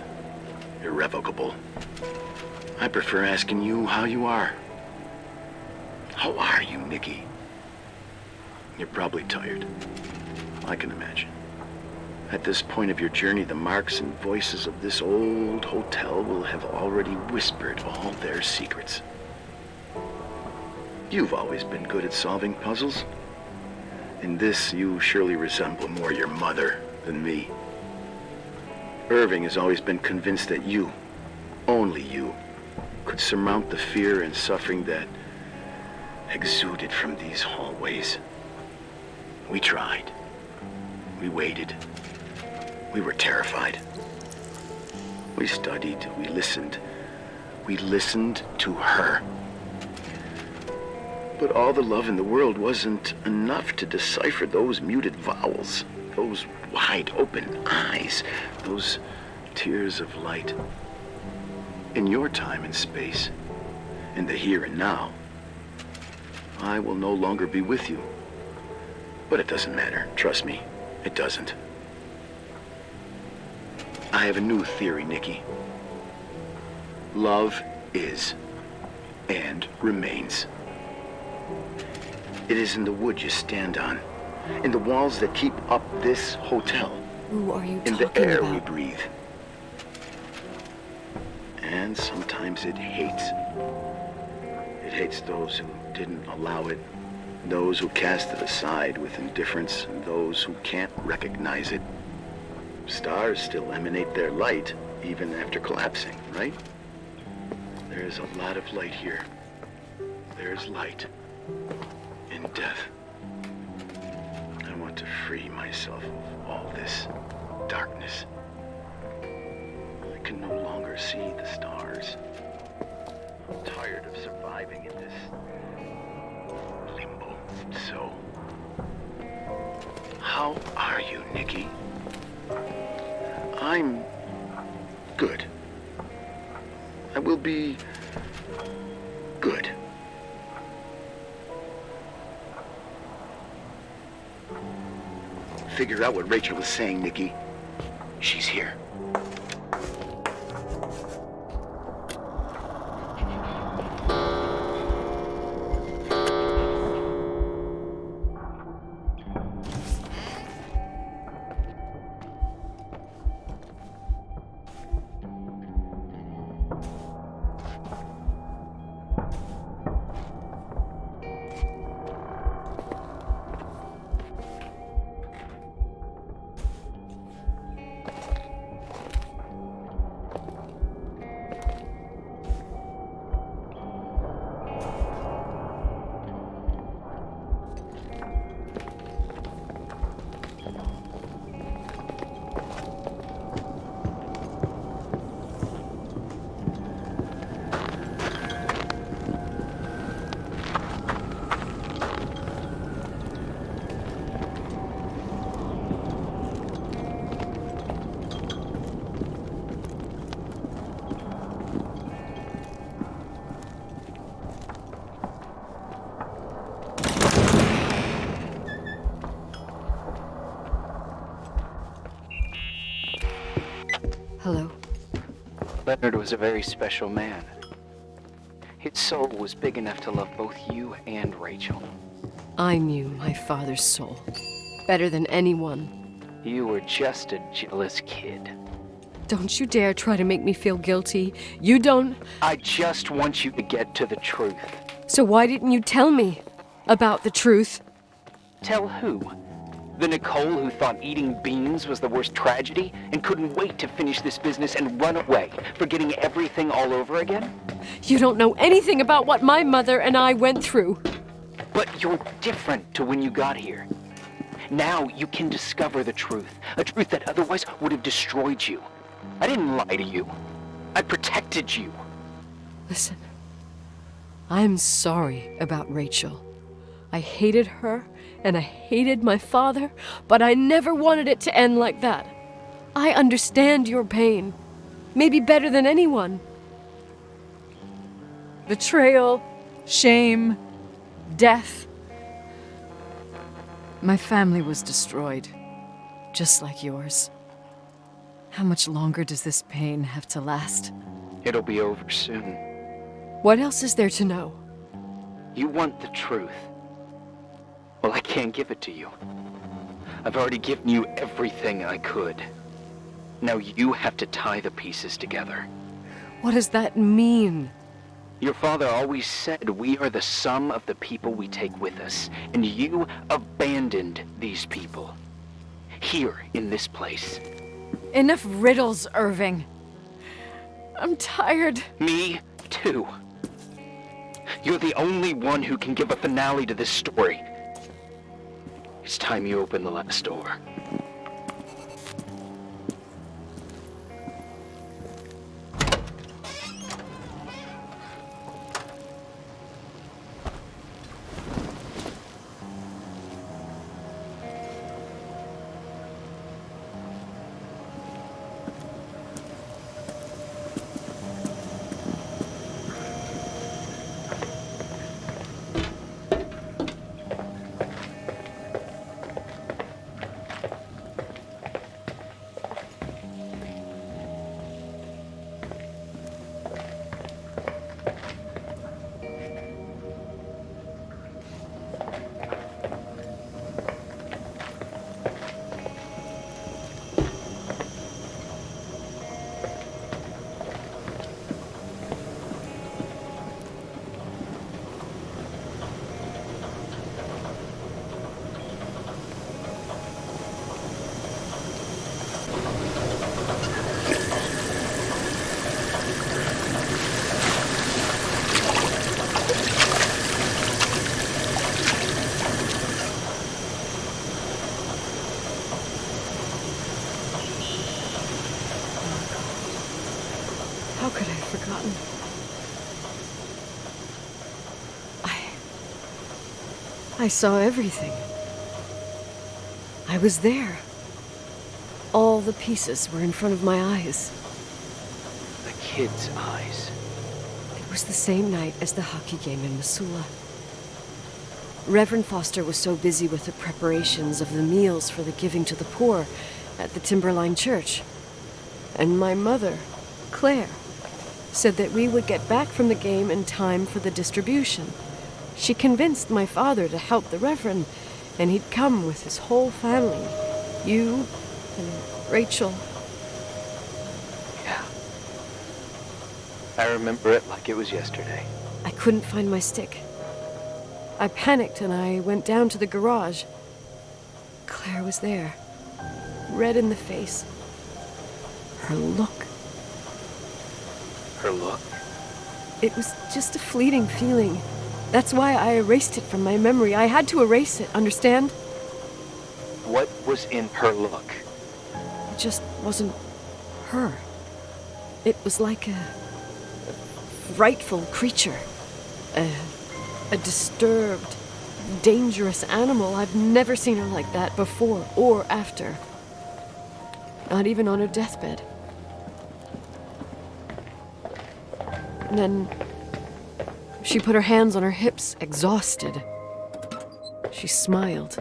irrevocable. I prefer asking you how you are. How are you, Nikki? You're probably tired. I can imagine. At this point of your journey, the marks and voices of this old hotel will have already whispered all their secrets. You've always been good at solving puzzles. In this, you surely resemble more your mother than me. Irving has always been convinced that you, only you, could surmount the fear and suffering that exuded from these hallways. We tried. We waited. We were terrified. We studied. We listened. We listened to her. But all the love in the world wasn't enough to decipher those muted vowels, those wide open eyes, those tears of light. In your time and space, in the here and now, I will no longer be with you. But it doesn't matter, trust me, it doesn't. I have a new theory, Nikki. Love is and remains. It is in the wood you stand on, in the walls that keep up this hotel, Who are you in talking the air about? we breathe. And sometimes it hates. It hates those who didn't allow it, those who cast it aside with indifference, and those who can't recognize it. Stars still emanate their light, even after collapsing, right? There's a lot of light here. There's light in death. I want to free myself of all this darkness. I can no longer see the stars. I'm tired of surviving in this limbo. So, how are you, Nikki? I'm good. I will be good. Figure out what Rachael was saying, Nikki. She's here. Hello. Leonard was a very special man. His soul was big enough to love both you and Rachael. I knew my father's soul better than anyone. You were just a jealous kid. Don't you dare try to make me feel guilty. You don't... I just want you to get to the truth. So why didn't you tell me about the truth? Tell who? The Nicole who thought eating beans was the worst tragedy and couldn't wait to finish this business and run away, forgetting everything all over again? You don't know anything about what my mother and I went through. But you're different to when you got here. Now you can discover the truth, a truth that otherwise would have destroyed you. I didn't lie to you. I protected you. Listen, I'm sorry about Rachael. I hated her, and I hated my father, but I never wanted it to end like that. I understand your pain, maybe better than anyone. Betrayal, shame, death. My family was destroyed, just like yours. How much longer does this pain have to last? It'll be over soon. What else is there to know? You want the truth. Well, I can't give it to you. I've already given you everything I could. Now you have to tie the pieces together. What does that mean? Your father always said we are the sum of the people we take with us, and you abandoned these people. Here, in this place. Enough riddles, Irving. I'm tired. Me, too. You're the only one who can give a finale to this story. It's time you open the last door. How could I have forgotten? I saw everything. I was there. All the pieces were in front of my eyes. The kid's eyes. It was the same night as the hockey game in Missoula. Reverend Foster was so busy with the preparations of the meals for the giving to the poor at the Timberline Church. And my mother, Claire, said that we would get back from the game in time for the distribution. She convinced my father to help the Reverend, and he'd come with his whole family. You and Rachael. Yeah. I remember it like it was yesterday. I couldn't find my stick. I panicked and I went down to the garage. Claire was there, red in the face. Her look. Her look? It was just a fleeting feeling. That's why I erased it from my memory. I had to erase it, understand? What was in her look? It just wasn't her. It was like a frightful creature. A disturbed, dangerous animal. I've never seen her like that before or after. Not even on her deathbed. And then she put her hands on her hips, exhausted. She smiled.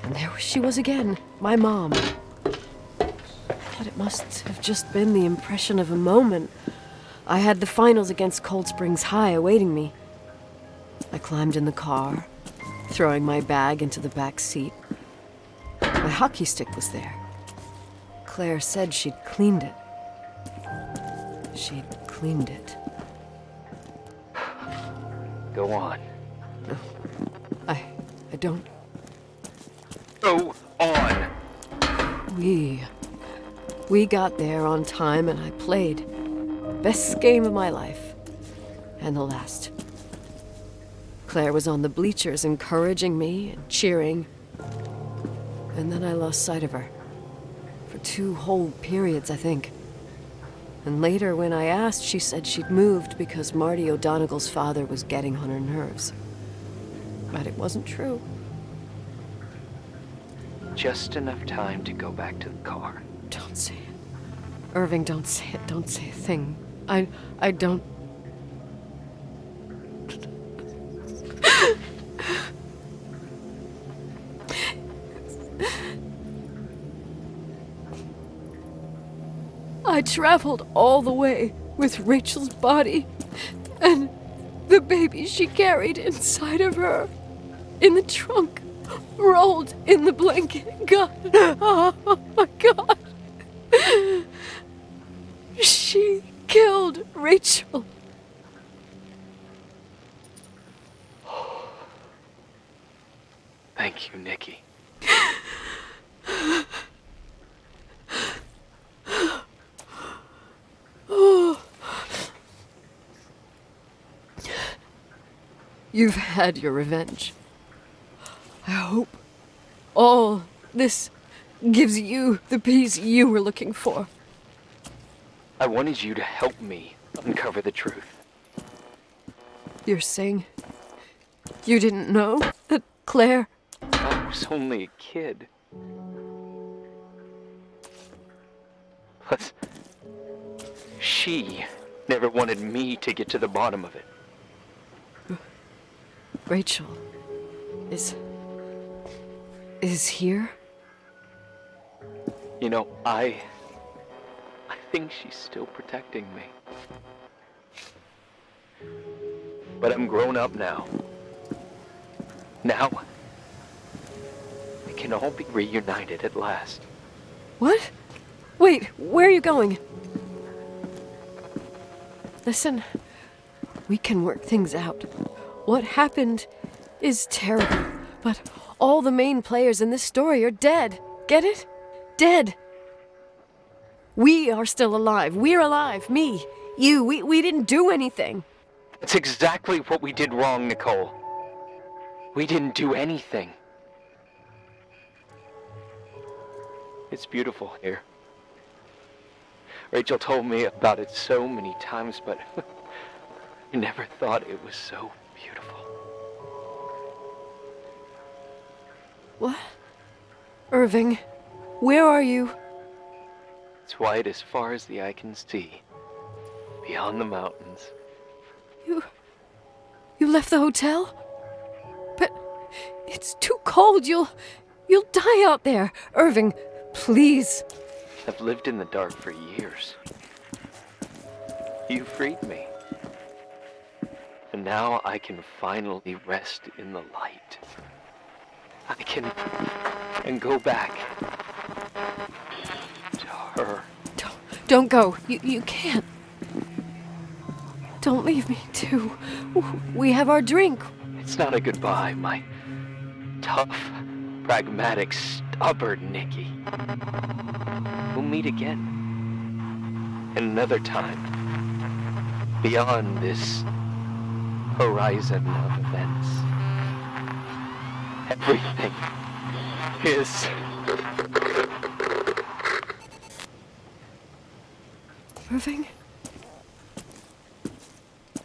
And there she was again, my mom. I thought it must have just been the impression of a moment. I had the finals against Cold Springs High awaiting me. I climbed in the car, throwing my bag into the back seat. My hockey stick was there. Claire said she'd cleaned it. She'd cleaned it. Go on. I don't... Go on! We got there on time and I played. Best game of my life. And the last. Claire was on the bleachers encouraging me and cheering. And then I lost sight of her. For 2 whole periods, I think. And later, when I asked, she said she'd moved because Marty O'Donegal's father was getting on her nerves. But it wasn't true. Just enough time to go back to the car. Don't say it. Irving, don't say it. Don't say a thing. I don't... I traveled all the way with Rachel's body and the baby she carried inside of her in the trunk, rolled in the blanket. God, oh my God. She killed Rachel. Thank you, Nikki. You've had your revenge. I hope all this gives you the peace you were looking for. I wanted you to help me uncover the truth. You're saying you didn't know that Claire... I was only a kid. Plus, she never wanted me to get to the bottom of it. Rachel is here? You know, I think she's still protecting me. But I'm grown up now. Now, we can all be reunited at last. What? Wait, where are you going? Listen, we can work things out. What happened is terrible, but all the main players in this story are dead. Get it? Dead. We are still alive. We're alive. Me, you, we didn't do anything. That's exactly what we did wrong, Nicole. We didn't do anything. It's beautiful here. Rachel told me about it so many times, but I never thought it was so beautiful. What? Irving, where are you? It's white as far as the eye can see, beyond the mountains. You left the hotel? But it's too cold. You'll die out there. Irving, please. I've lived in the dark for years. You freed me. And now I can finally rest in the light. I can go back to her. Don't go. You can't. Don't leave me, too. We have our drink. It's not a goodbye, my tough, pragmatic, stubborn Nikki. We'll meet again. Another time. Beyond this horizon of events. Everything is... Irving?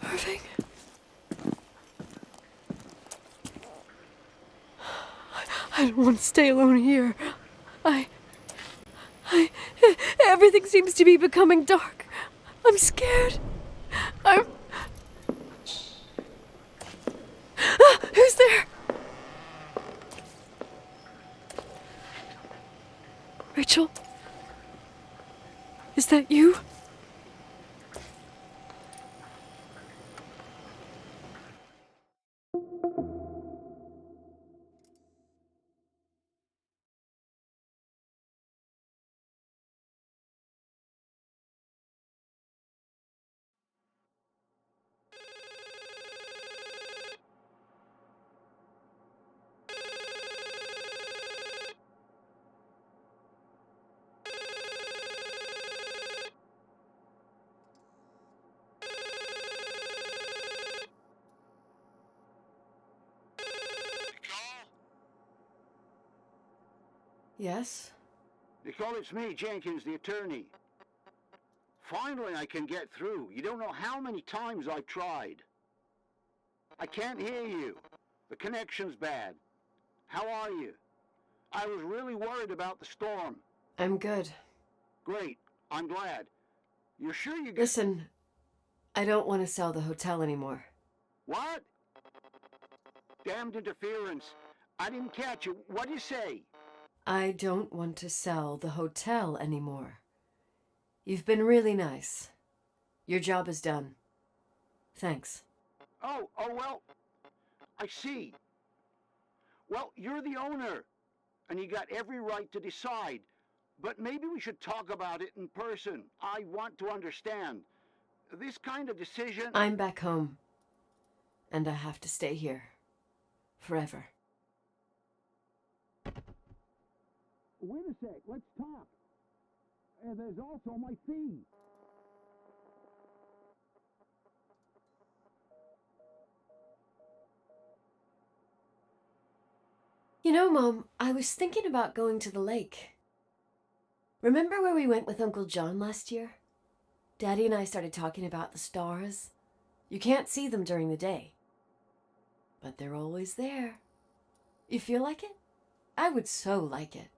Irving? I don't want to stay alone here. Everything seems to be becoming dark. I'm scared. Who's there? Rachel? Is that you? Yes? Nicole, it's me, Jenkins, the attorney. Finally, I can get through. You don't know how many times I've tried. I can't hear you. The connection's bad. How are you? I was really worried about the storm. I'm good. Great. I'm glad. You're sure you get... Listen, I don't want to sell the hotel anymore. What? Damned interference. I didn't catch you. What'd you say? I don't want to sell the hotel anymore. You've been really nice. Your job is done. Thanks. Oh, well, I see. Well, you're the owner, and you got every right to decide. But maybe we should talk about it in person. I want to understand. This kind of decision... I'm back home, and I have to stay here. Forever. Wait a sec, let's talk. There's also my fee. You know, Mom, I was thinking about going to the lake. Remember where we went with Uncle John last year? Daddy and I started talking about the stars. You can't see them during the day, but they're always there. You feel like it? I would so like it.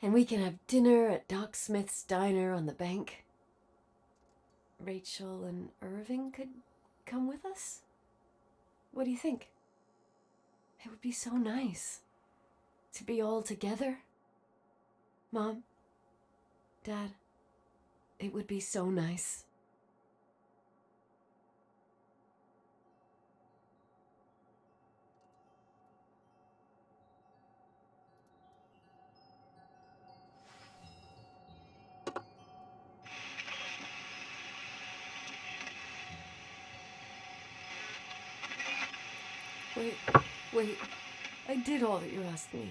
And we can have dinner at Doc Smith's diner on the bank. Rachael and Irving could come with us? What do you think? It would be so nice to be all together. Mom, Dad, it would be so nice. Wait, I did all that you asked me.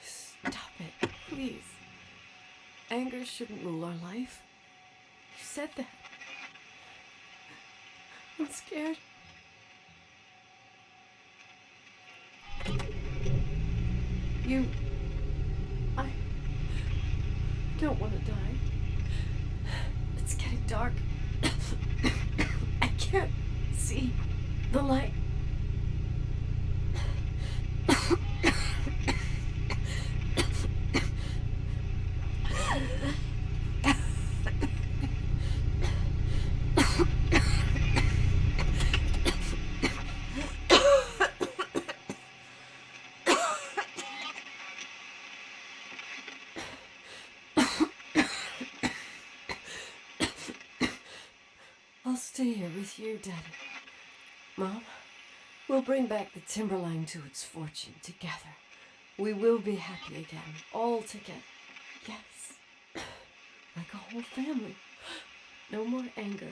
Stop it, please. Anger shouldn't rule our life. You said that. I'm scared. I don't want to die. It's getting dark. I can't see the light. I'll stay here with you, Daddy. Mom, we'll bring back the timberline to its fortune together. We will be happy again, all together. Yes. Like a whole family. No more anger.